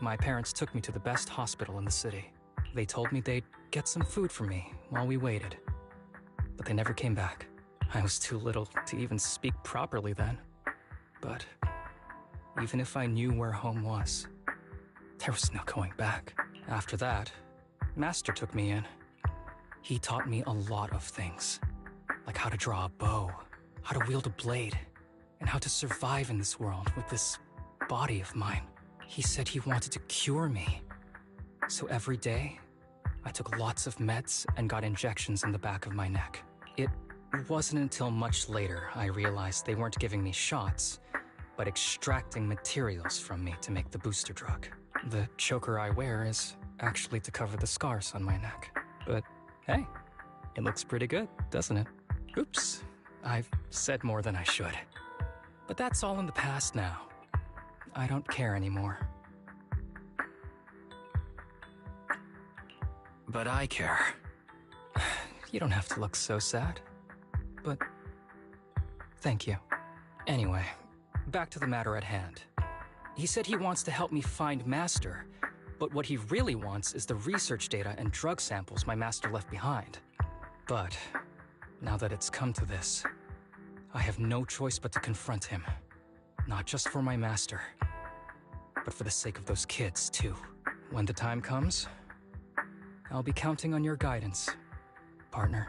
my parents took me to the best hospital in the city. They told me they'd get some food for me while we waited. But they never came back. I was too little to even speak properly then. But even if I knew where home was, there was no going back. After that, Master took me in. He taught me a lot of things, like how to draw a bow, how to wield a blade, and how to survive in this world with this body of mine. He said he wanted to cure me. So every day, I took lots of meds and got injections in the back of my neck. It wasn't until much later I realized they weren't giving me shots, but extracting materials from me to make the booster drug. The choker I wear is actually to cover the scars on my neck. But hey, it looks pretty good, doesn't it? Oops, I've said more than I should. But that's all in the past now. I don't care anymore. But I care. You don't have to look so sad. But thank you. Anyway, back to the matter at hand. He said he wants to help me find Master, but what he really wants is the research data and drug samples my master left behind. But now that it's come to this, I have no choice but to confront him. Not just for my master, but for the sake of those kids, too. When the time comes, I'll be counting on your guidance, partner.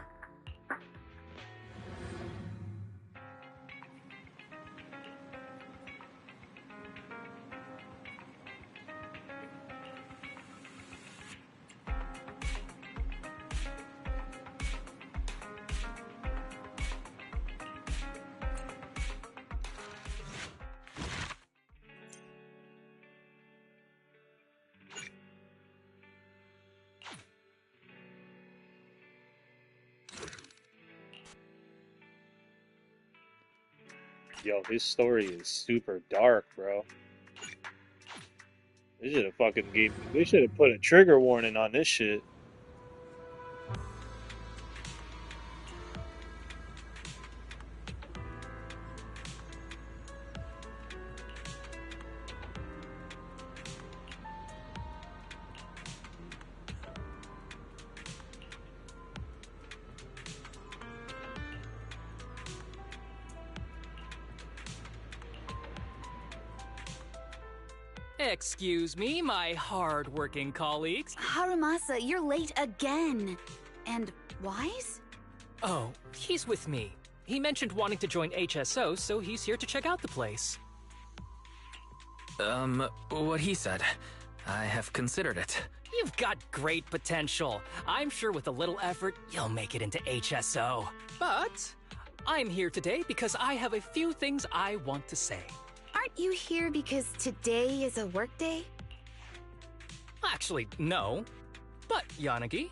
Yo, this story is super dark, bro. They should have they should have put a trigger warning on this shit. Excuse me, my hard-working colleagues. Harumasa, you're late again. And Wise? Oh, he's with me. He mentioned wanting to join HSO, so he's here to check out the place. What he said. I have considered it. You've got great potential. I'm sure with a little effort, you'll make it into HSO. But I'm here today because I have a few things I want to say. Aren't you here because today is a work day? Actually, no. But, Yanagi,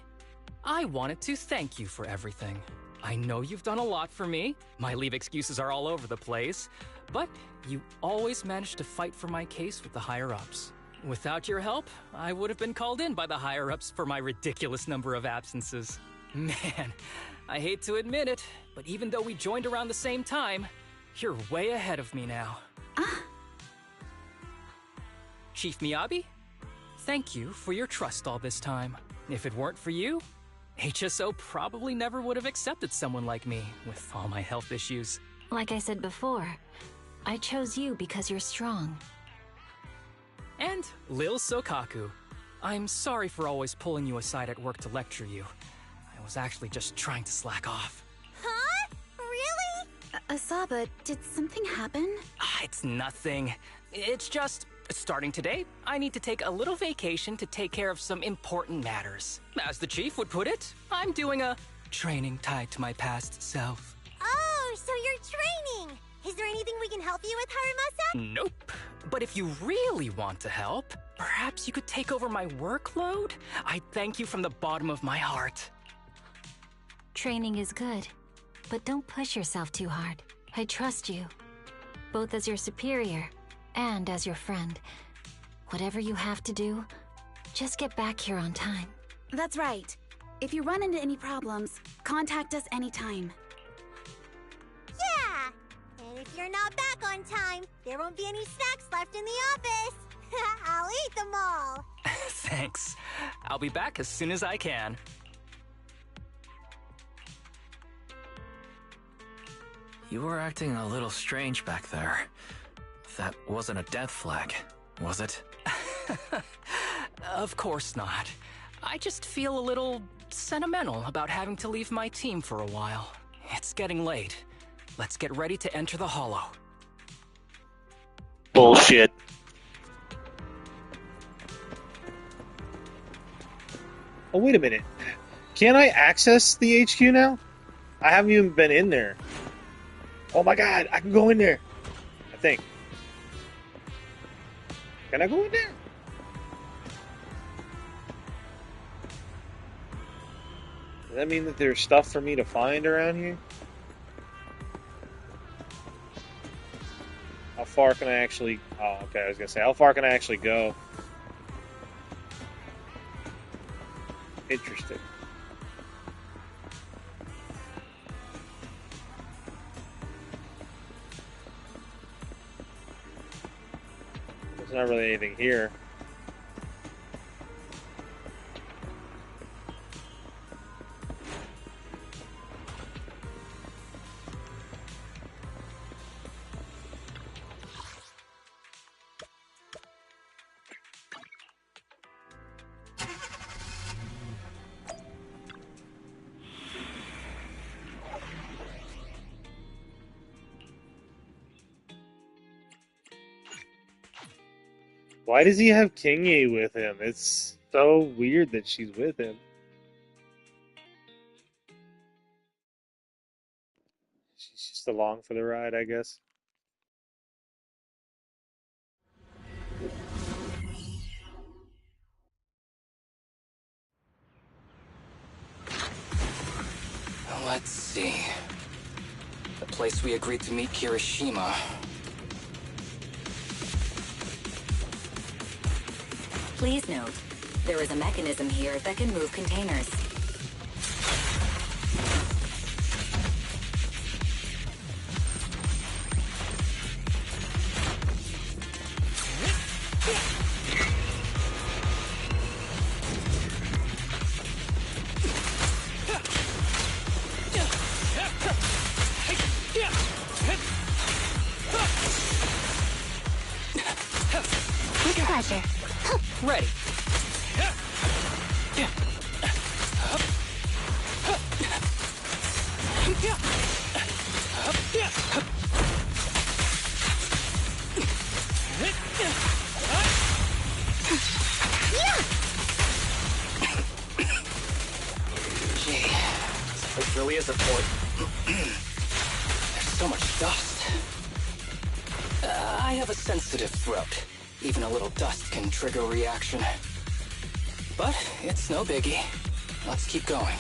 I wanted to thank you for everything. I know you've done a lot for me. My leave excuses are all over the place. But you always managed to fight for my case with the higher-ups. Without your help, I would have been called in by the higher-ups for my ridiculous number of absences. Man, I hate to admit it, but even though we joined around the same time, you're way ahead of me now. Chief Miyabi, thank you for your trust all this time. If it weren't for you, HSO probably never would have accepted someone like me with all my health issues. Like I said before, I chose you because you're strong. And Lil Sokaku, I'm sorry for always pulling you aside at work to lecture you. I was actually just trying to slack off. Huh? Really? Asaba, did something happen? It's nothing. It's just, starting today, I need to take a little vacation to take care of some important matters. As the chief would put it, I'm doing a training tied to my past self. Oh, so you're training! Is there anything we can help you with, Harumasa? Nope. But if you really want to help, perhaps you could take over my workload? I thank you from the bottom of my heart. Training is good, but don't push yourself too hard. I trust you, both as your superior and as your friend. Whatever you have to do, just get back here on time. That's right. If you run into any problems, contact us anytime. Yeah! And if you're not back on time, there won't be any snacks left in the office. I'll eat them all. Thanks. I'll be back as soon as I can. You were acting a little strange back there. That wasn't a death flag, was it? Of course not. I just feel a little sentimental about having to leave my team for a while. It's getting late. Let's get ready to enter the Hollow. Bullshit. Oh, wait a minute. Can't I access the HQ now? I haven't even been in there. Oh my god, I can go in there. I think. Can I go in there? Does that mean that there's stuff for me to find around here? How far can I actually... Oh, okay, I was gonna say, how far can I actually go? Interesting. There's not really anything here. Why does he have Kingy with him? It's so weird that she's with him. She's just along for the ride, I guess. Let's see. The place we agreed to meet Kirishima. Please note, there is a mechanism here that can move containers. Master. Ready. Gee, this place really is a fort. There's so much dust. I have a sensitive throat. Even a little dust can trigger a reaction. But it's no biggie. Let's keep going.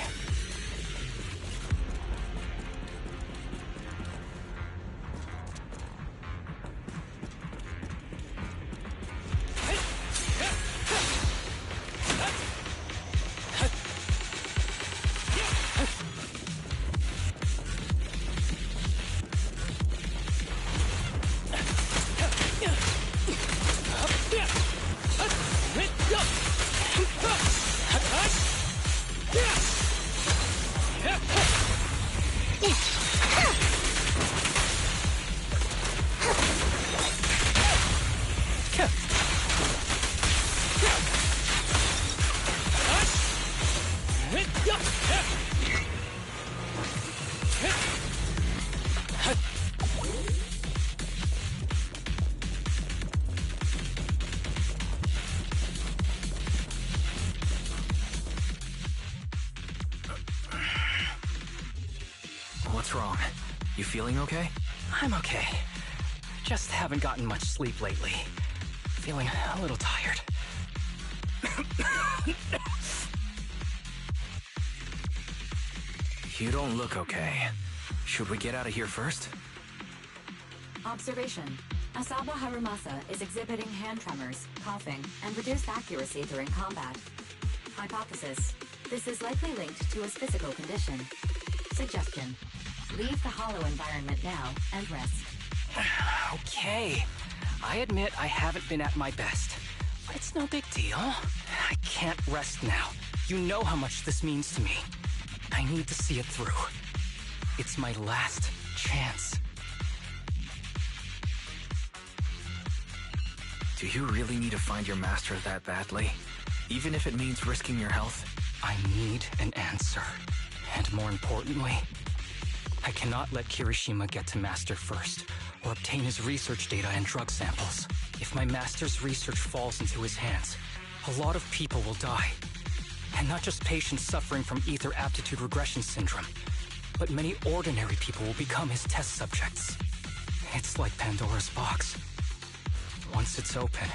What's wrong? You feeling okay? I'm okay. Just haven't gotten much sleep lately. Feeling a little tired. You don't look okay. Should we get out of here first? Observation. Asaba Harumasa is exhibiting hand tremors, coughing, and reduced accuracy during combat. Hypothesis. This is likely linked to his physical condition. Suggestion. Leave the hollow environment now and rest. Okay. I admit I haven't been at my best. But it's no big deal. I can't rest now. You know how much this means to me. I need to see it through. It's my last chance. Do you really need to find your master that badly? Even if it means risking your health? I need an answer. And more importantly, I cannot let Kirishima get to Master first, or obtain his research data and drug samples. If my Master's research falls into his hands, a lot of people will die. And not just patients suffering from ether aptitude regression syndrome, but many ordinary people will become his test subjects. It's like Pandora's box. Once it's open,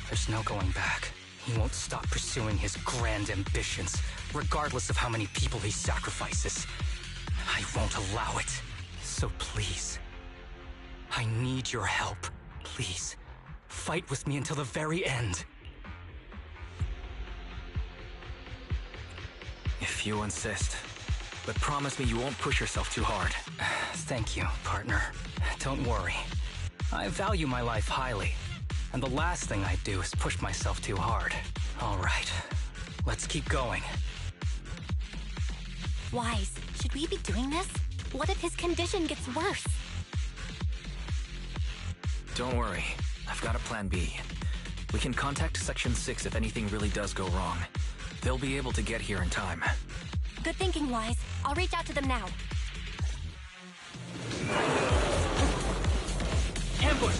there's no going back. He won't stop pursuing his grand ambitions, regardless of how many people he sacrifices. I won't allow it. So please, I need your help. Please, fight with me until the very end. If you insist. But promise me you won't push yourself too hard. Thank you, partner. Don't worry. I value my life highly, and the last thing I do is push myself too hard. All right, let's keep going. Wise, should we be doing this? What if his condition gets worse? Don't worry. I've got a plan B. We can contact Section 6 if anything really does go wrong. They'll be able to get here in time. Good thinking, Wise. I'll reach out to them now. Ambush!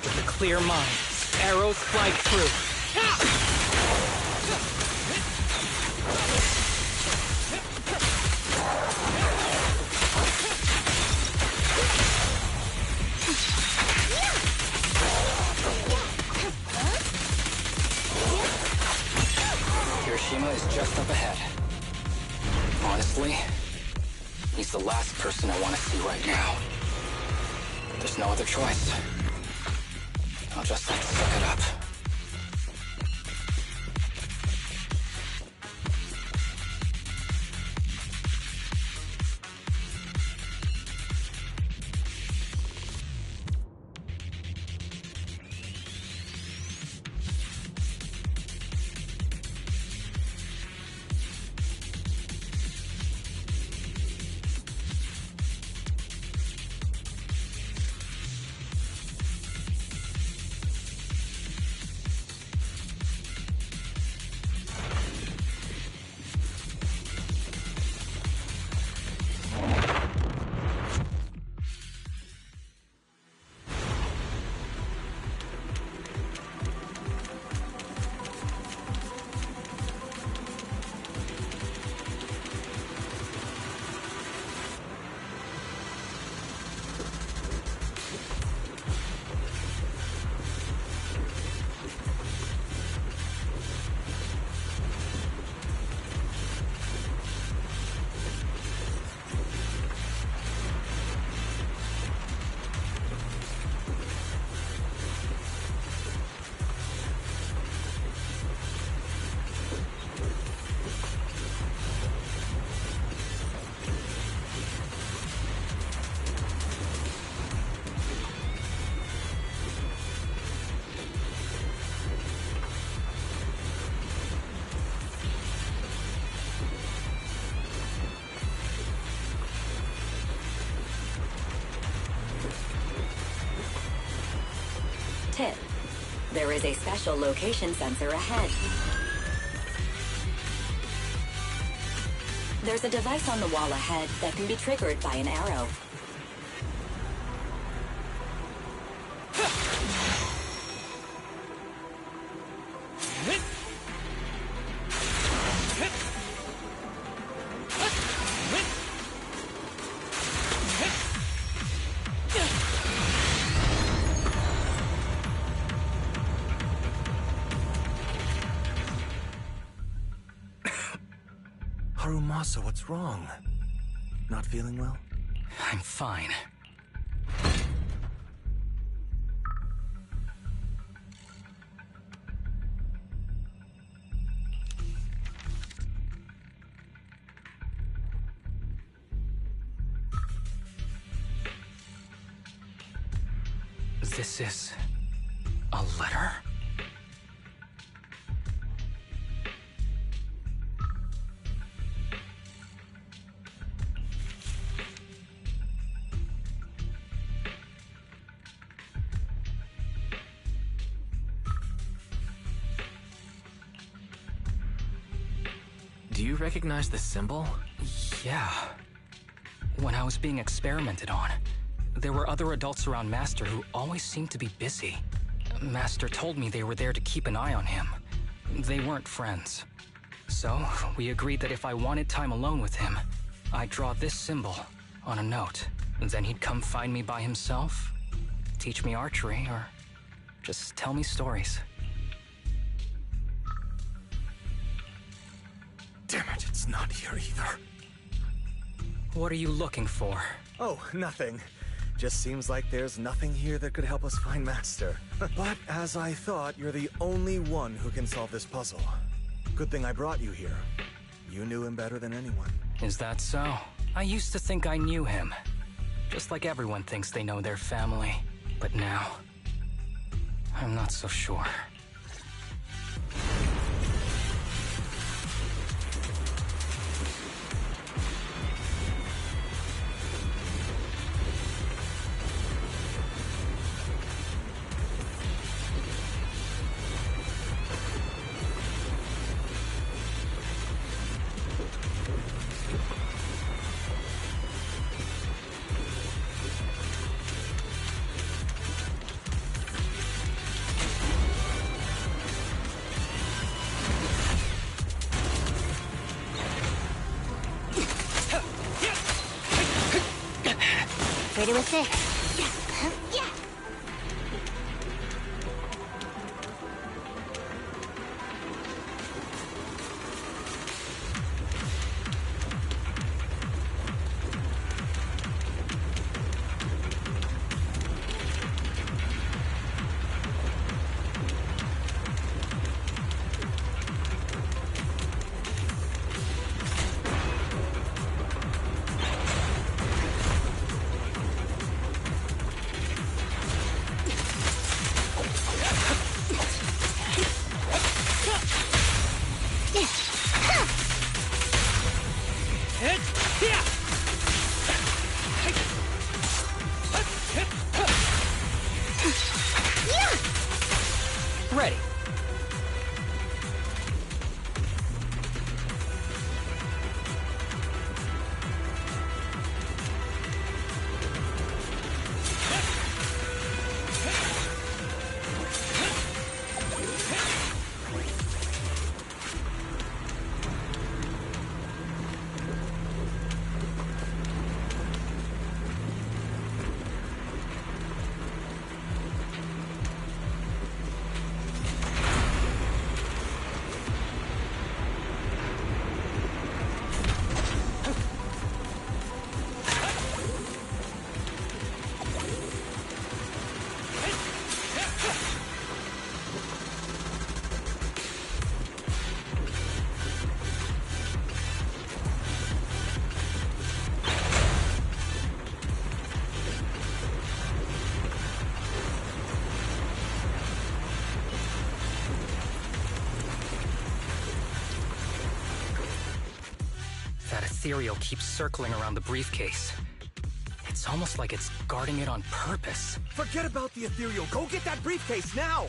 With a clear mind, arrows fly through. Kirishima is just up ahead. Honestly, he's the last person I want to see right now. But there's no other choice. I'll just have to suck it up. Tip: there is a special location sensor ahead. There's a device on the wall ahead that can be triggered by an arrow. Harumasa, what's wrong? Not feeling well? I'm fine. This is a letter? Do you recognize the symbol? Yeah. When I was being experimented on, there were other adults around Master who always seemed to be busy. Master told me they were there to keep an eye on him. They weren't friends. So, we agreed that if I wanted time alone with him, I'd draw this symbol on a note. Then he'd come find me by himself, teach me archery, or just tell me stories. Damn it, it's not here either. What are you looking for? Oh, nothing. Just seems like there's nothing here that could help us find Master. But as I thought, you're the only one who can solve this puzzle. Good thing I brought you here. You knew him better than anyone. Is that so? I used to think I knew him. Just like everyone thinks they know their family. But now, I'm not so sure. Ready with this. Yeah. Ready. That ethereal keeps circling around the briefcase. It's almost like it's guarding it on purpose. Forget about the ethereal. Go get that briefcase now!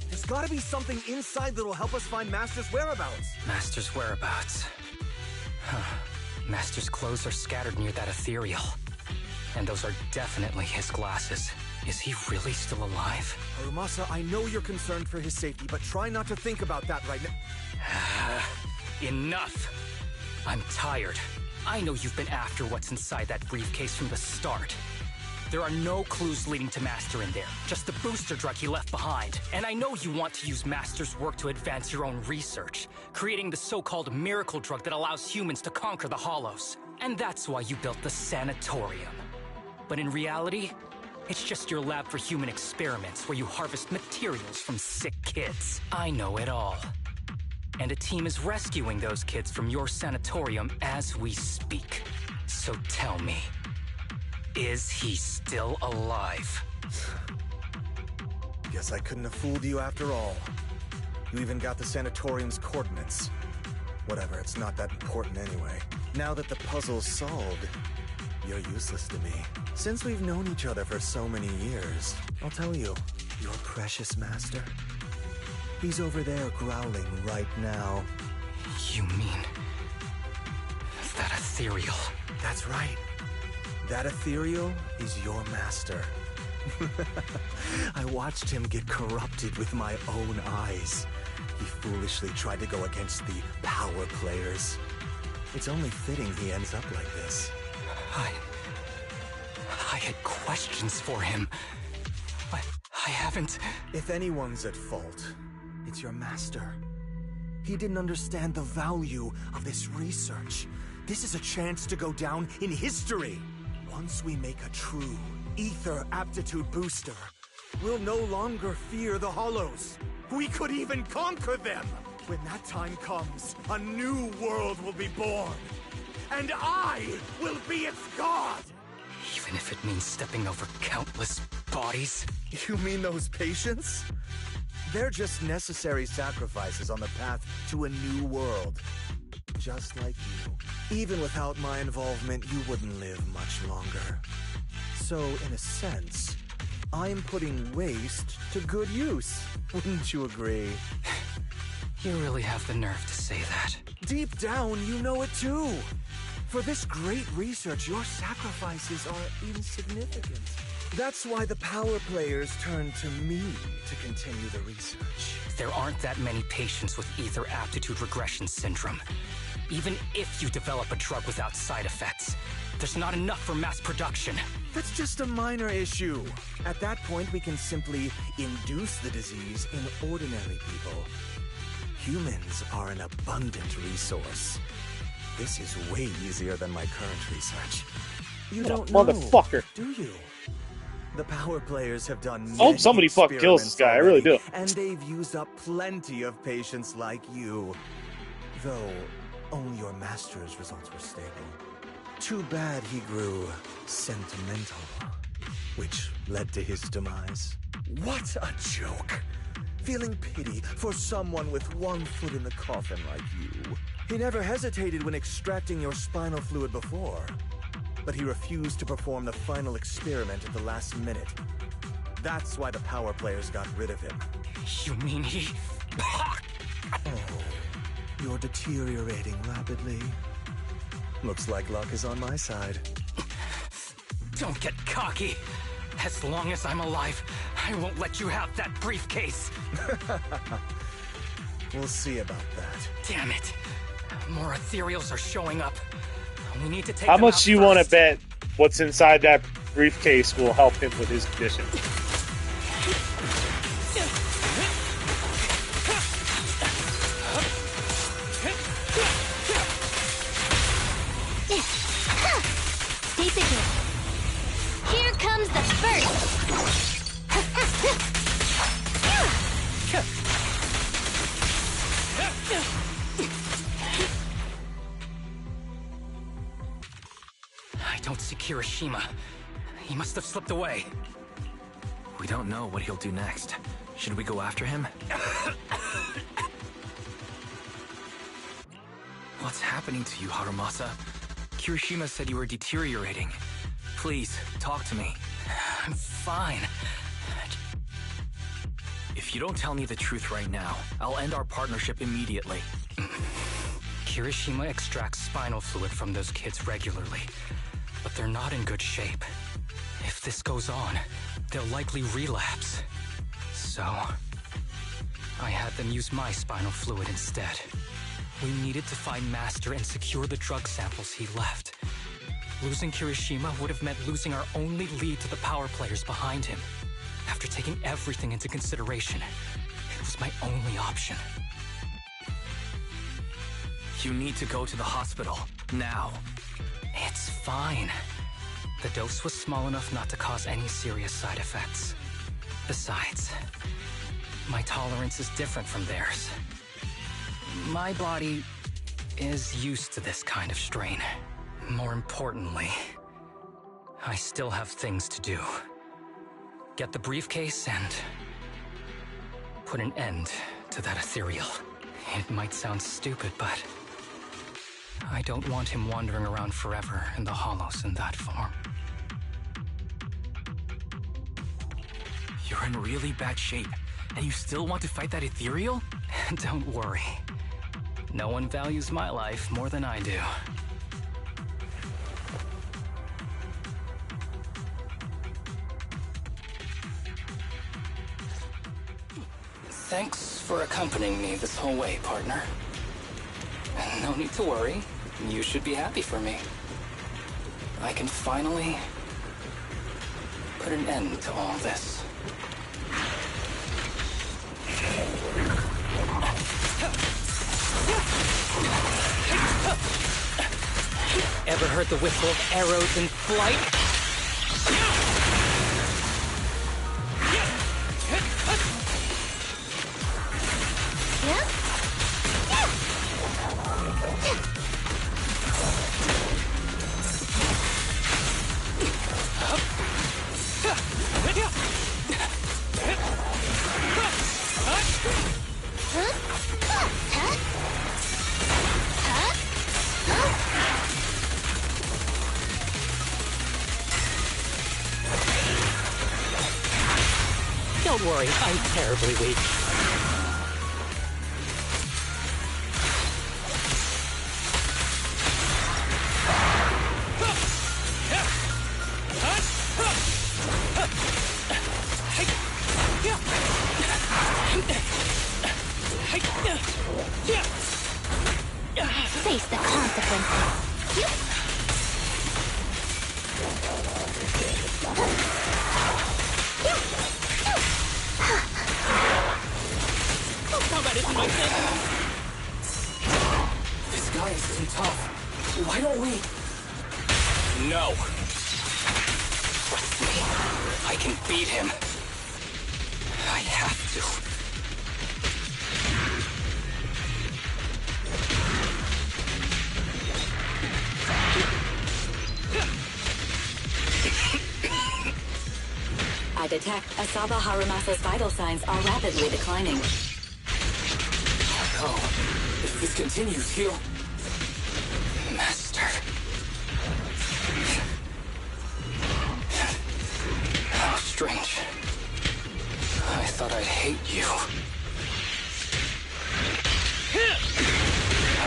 There's gotta be something inside that'll help us find Master's whereabouts. Master's whereabouts. Huh. Master's clothes are scattered near that ethereal. And those are definitely his glasses. Is he really still alive? Harumasa, I know you're concerned for his safety, but try not to think about that right now. Enough! I'm tired. I know you've been after what's inside that briefcase from the start. There are no clues leading to Master in there, just the booster drug he left behind. And I know you want to use Master's work to advance your own research, creating the so-called miracle drug that allows humans to conquer the Hollows. And that's why you built the sanatorium. But in reality, it's just your lab for human experiments where you harvest materials from sick kids. I know it all. And a team is rescuing those kids from your sanatorium as we speak. So tell me, is he still alive? Guess I couldn't have fooled you after all. You even got the sanatorium's coordinates. Whatever, it's not that important anyway. Now that the puzzle's solved, you're useless to me. Since we've known each other for so many years, I'll tell you, your precious master, he's over there growling right now. You mean that ethereal? That's right. That ethereal is your master. I watched him get corrupted with my own eyes. He foolishly tried to go against the power players. It's only fitting he ends up like this. I had questions for him. I haven't... If anyone's at fault, it's your master. He didn't understand the value of this research. This is a chance to go down in history. Once we make a true ether aptitude booster, we'll no longer fear the Hollows. We could even conquer them. When that time comes, a new world will be born. And I will be its god! Even if it means stepping over countless bodies? You mean those patients? They're just necessary sacrifices on the path to a new world. Just like you. Even without my involvement, you wouldn't live much longer. So, in a sense, I'm putting waste to good use. Wouldn't you agree? You really have the nerve to say that. Deep down, you know it too. For this great research, your sacrifices are insignificant. That's why the power players turn to me to continue the research. There aren't that many patients with ether aptitude regression syndrome. Even if you develop a drug without side effects, there's not enough for mass production. That's just a minor issue. At that point, we can simply induce the disease in ordinary people. Humans are an abundant resource. This is way easier than my current research. You don't know, motherfucker. Do you? The power players have done many Oh, somebody fucking kills this guy. I really do. And they've used up plenty of patients like you. Though, only your master's results were stable. Too bad he grew sentimental, which led to his demise. What a joke! Feeling pity for someone with one foot in the coffin like you. He never hesitated when extracting your spinal fluid before, but he refused to perform the final experiment at the last minute. That's why the power players got rid of him. You mean he... Oh, you're deteriorating rapidly. Looks like luck is on my side. Don't get cocky. As long as I'm alive, I won't let you have that briefcase. We'll see about that. Damn it. More ethereals are showing up. We need to take How them much out do you want to first. bet what's inside that briefcase will help him with his condition? Stay secure. Here comes the first. I don't see Kirishima. He must have slipped away. We don't know what he'll do next. Should we go after him? What's happening to you, Harumasa? Kirishima said you were deteriorating. Please, talk to me. I'm fine. If you don't tell me the truth right now, I'll end our partnership immediately. Kirishima extracts spinal fluid from those kids regularly, but they're not in good shape. If this goes on, they'll likely relapse. So, I had them use my spinal fluid instead. We needed to find Master and secure the drug samples he left. Losing Kirishima would have meant losing our only lead to the power players behind him. After taking everything into consideration, it was my only option. You need to go to the hospital, now. It's fine. The dose was small enough not to cause any serious side effects. Besides, my tolerance is different from theirs. My body is used to this kind of strain. More importantly, I still have things to do. Get the briefcase and put an end to that ethereal. It might sound stupid, but I don't want him wandering around forever in the hollows in that form. You're in really bad shape, and you still want to fight that ethereal? Don't worry. No one values my life more than I do. Thanks for accompanying me this whole way, partner. No need to worry. You should be happy for me. I can finally put an end to all this. Ever heard the whistle of arrows in flight? Don't worry, I'm terribly weak. Face the consequences. Combat isn't my thing. This guy is too tough. Why don't we? No. Trust me. I can beat him. I have to. I detect Asaba Harumasa's vital signs are rapidly declining. Oh, if this continues, he'll... Master. How strange. I thought I'd hate you.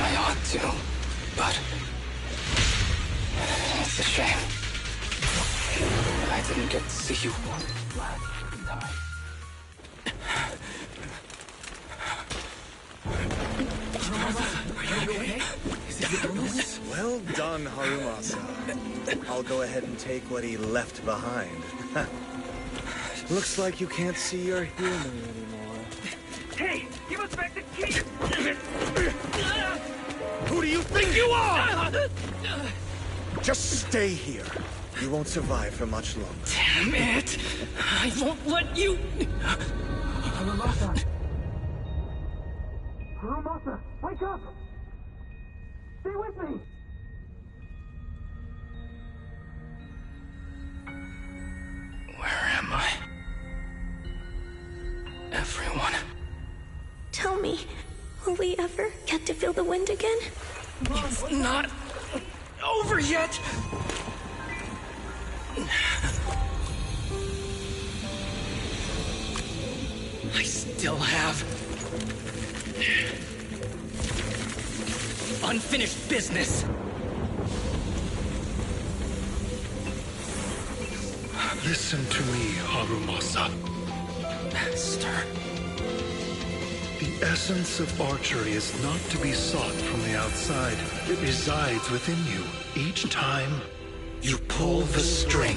I ought to, but... It's a shame. I didn't get to see you last time. Are you okay? Is it your illness? Well done, Harumasa. I'll go ahead and take what he left behind. Looks like you can't see your human anymore. Hey, give us back the key! Who do you think you are? Just stay here. You won't survive for much longer. Damn it! I won't let you... Harumasa! Harumasa, wake up! Stay with me! Where am I? Everyone. Tell me, will we ever get to feel the wind again? It's not over yet! still have unfinished business. Listen to me, Harumasa. Master. The essence of archery is not to be sought from the outside. It resides within you. Each time you pull the string.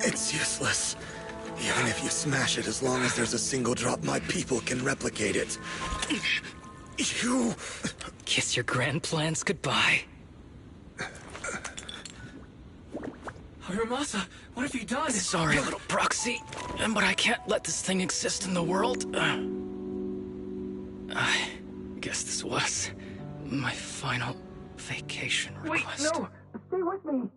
It's useless. Even if you smash it, as long as there's a single drop, my people can replicate it. You... Kiss your grand plans goodbye. Harumasa, what have you done? Sorry, little proxy, but I can't let this thing exist in the world. I guess this was my final vacation request. Wait, no! Stay with me!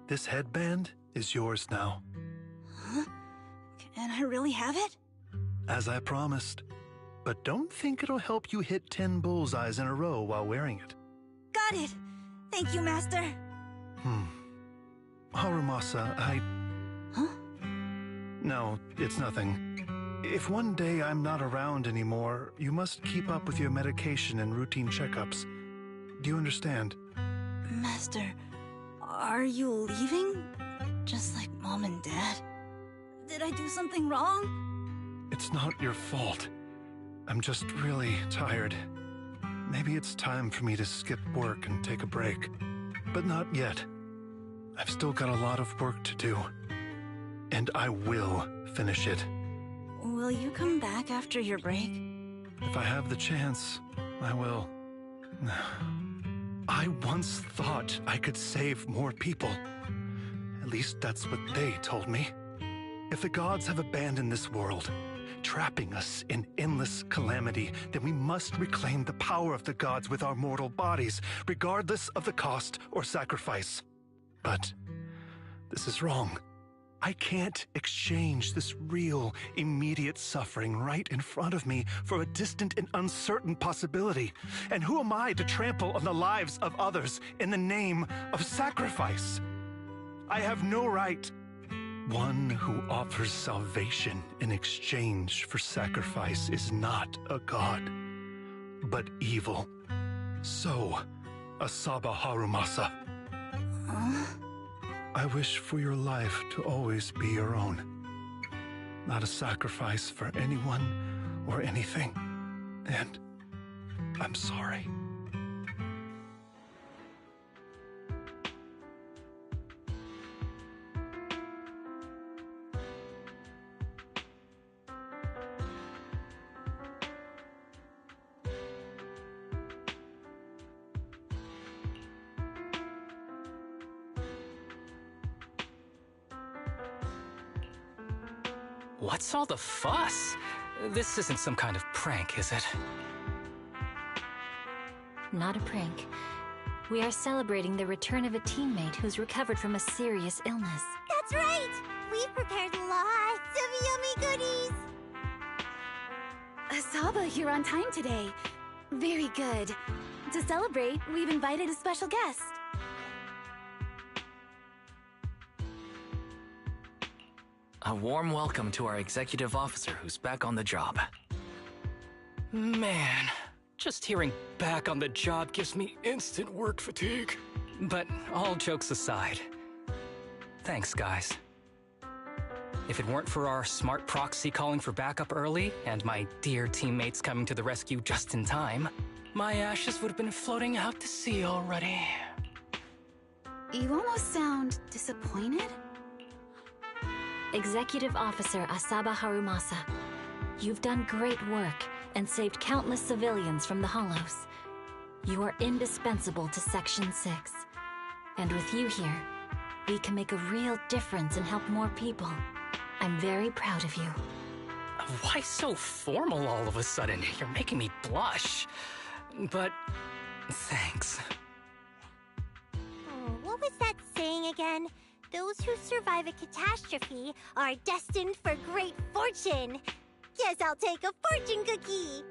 This headband is yours now. Huh? Can I really have it? As I promised. But don't think it'll help you hit 10 bullseyes in a row while wearing it. Got it! Thank you, Master! Harumasa, Huh? No, it's nothing. If one day I'm not around anymore, you must keep up with your medication and routine checkups. Do you understand? Master, are you leaving? Just like Mom and Dad? Did I do something wrong? It's not your fault. I'm just really tired. Maybe it's time for me to skip work and take a break. But not yet. I've still got a lot of work to do. And I will finish it. Will you come back after your break? If I have the chance, I will. I once thought I could save more people. At least that's what they told me. If the gods have abandoned this world, trapping us in endless calamity, then we must reclaim the power of the gods with our mortal bodies, regardless of the cost or sacrifice. But this is wrong. I can't exchange this real, immediate suffering right in front of me for a distant and uncertain possibility. And who am I to trample on the lives of others in the name of sacrifice? I have no right. One who offers salvation in exchange for sacrifice is not a god, but evil. So, Asaba Harumasa. I wish for your life to always be your own. Not a sacrifice for anyone or anything. And I'm sorry. What's all the fuss? This isn't some kind of prank, is it? Not a prank. We are celebrating the return of a teammate who's recovered from a serious illness. That's right! We've prepared lots of yummy goodies! Asaba, you're on time today. Very good. To celebrate, we've invited a special guest. A warm welcome to our executive officer who's back on the job. Man, just hearing back on the job gives me instant work fatigue. But all jokes aside, thanks, guys. If it weren't for our smart proxy calling for backup early and my dear teammates coming to the rescue just in time, my ashes would have been floating out to sea already. You almost sound disappointed? Executive Officer Asaba Harumasa, you've done great work and saved countless civilians from the Hollows. You are indispensable to Section 6. And with you here, we can make a real difference and help more people. I'm very proud of you. Why so formal all of a sudden? You're making me blush. But thanks. Oh, what was that saying again? Those who survive a catastrophe are destined for great fortune. Guess I'll take a fortune cookie.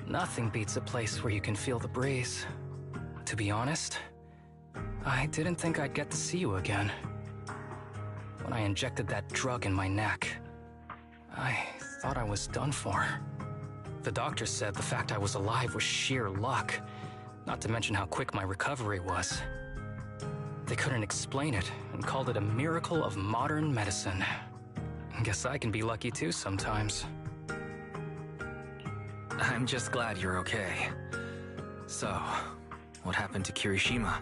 Nothing beats a place where you can feel the breeze. To be honest, I didn't think I'd get to see you again. When I injected that drug in my neck, I thought I was done for. The doctor said the fact I was alive was sheer luck, not to mention how quick my recovery was. They couldn't explain it and called it a miracle of modern medicine. Guess I can be lucky too sometimes. I'm just glad you're okay. So, what happened to Kirishima?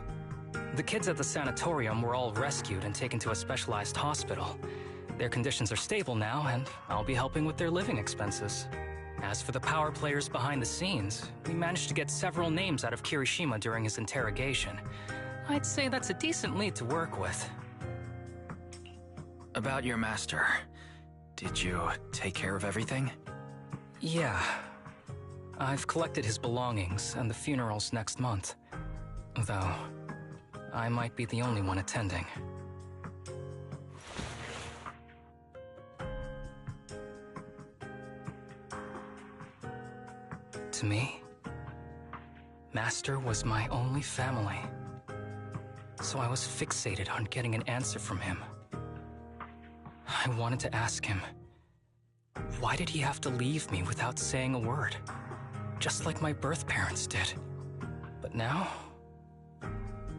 The kids at the sanatorium were all rescued and taken to a specialized hospital. Their conditions are stable now, and I'll be helping with their living expenses. As for the power players behind the scenes, we managed to get several names out of Kirishima during his interrogation. I'd say that's a decent lead to work with. About your master, did you take care of everything? Yeah. I've collected his belongings, and the funeral's next month. Though, I might be the only one attending. To me, Master was my only family. So I was fixated on getting an answer from him. I wanted to ask him, why did he have to leave me without saying a word? Just like my birth parents did. But now,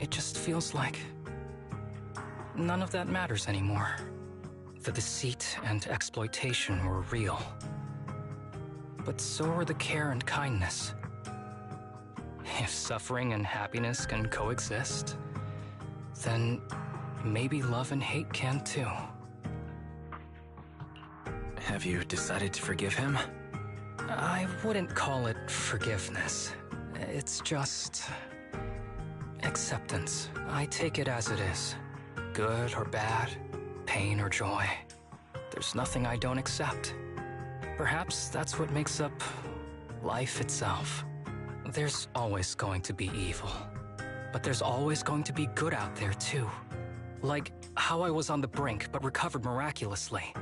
it just feels like none of that matters anymore. The deceit and exploitation were real. But so are the care and kindness. If suffering and happiness can coexist, then maybe love and hate can too. Have you decided to forgive him? I wouldn't call it forgiveness. It's just acceptance. I take it as it is. Good or bad, pain or joy. There's nothing I don't accept. Perhaps that's what makes up life itself. There's always going to be evil. But there's always going to be good out there too. Like how I was on the brink but recovered miraculously.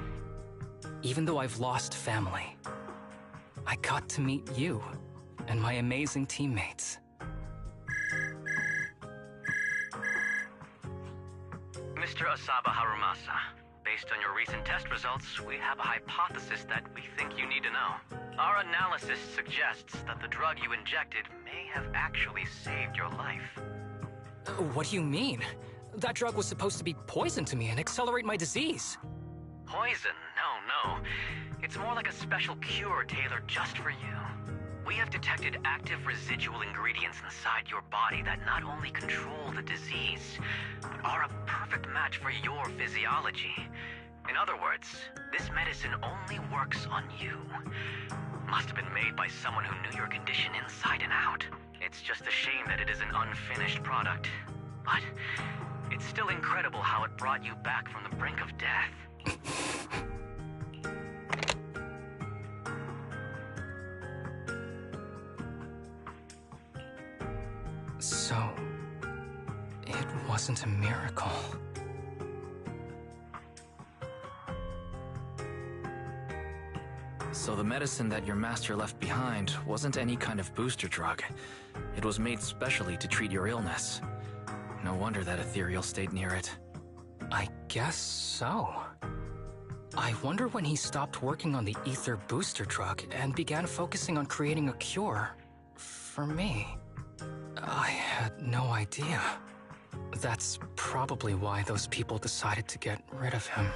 Even though I've lost family, I got to meet you and my amazing teammates. Mr. Asaba Harumasa, based on your recent test results, we have a hypothesis that we think you need to know. Our analysis suggests that the drug you injected may have actually saved your life. What do you mean? That drug was supposed to be poison to me and accelerate my disease. Poison? No. It's more like a special cure tailored just for you. We have detected active residual ingredients inside your body that not only control the disease, but are a perfect match for your physiology. In other words, this medicine only works on you. Must have been made by someone who knew your condition inside and out. It's just a shame that it is an unfinished product. But it's still incredible how it brought you back from the brink of death. So, it wasn't a miracle. So the medicine that your master left behind wasn't any kind of booster drug. It was made specially to treat your illness. No wonder that ethereal stayed near it. I guess so. I wonder when he stopped working on the ether booster drug and began focusing on creating a cure for me. I had no idea. That's probably why those people decided to get rid of him.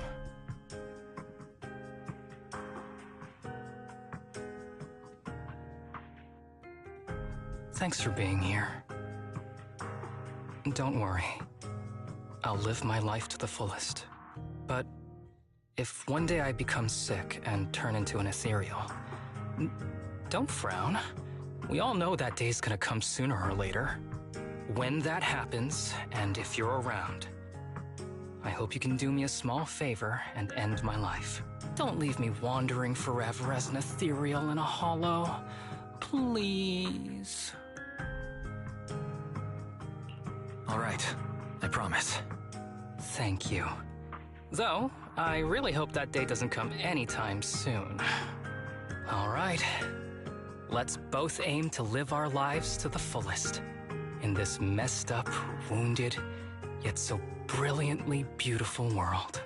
Thanks for being here. Don't worry. I'll live my life to the fullest. But if one day I become sick and turn into an ethereal, don't frown. We all know that day's gonna come sooner or later. When that happens, and if you're around, I hope you can do me a small favor and end my life. Don't leave me wandering forever as an ethereal in a hollow. Please. All right, I promise. Thank you. Though, I really hope that day doesn't come anytime soon. All right. Let's both aim to live our lives to the fullest in this messed up, wounded, yet so brilliantly beautiful world.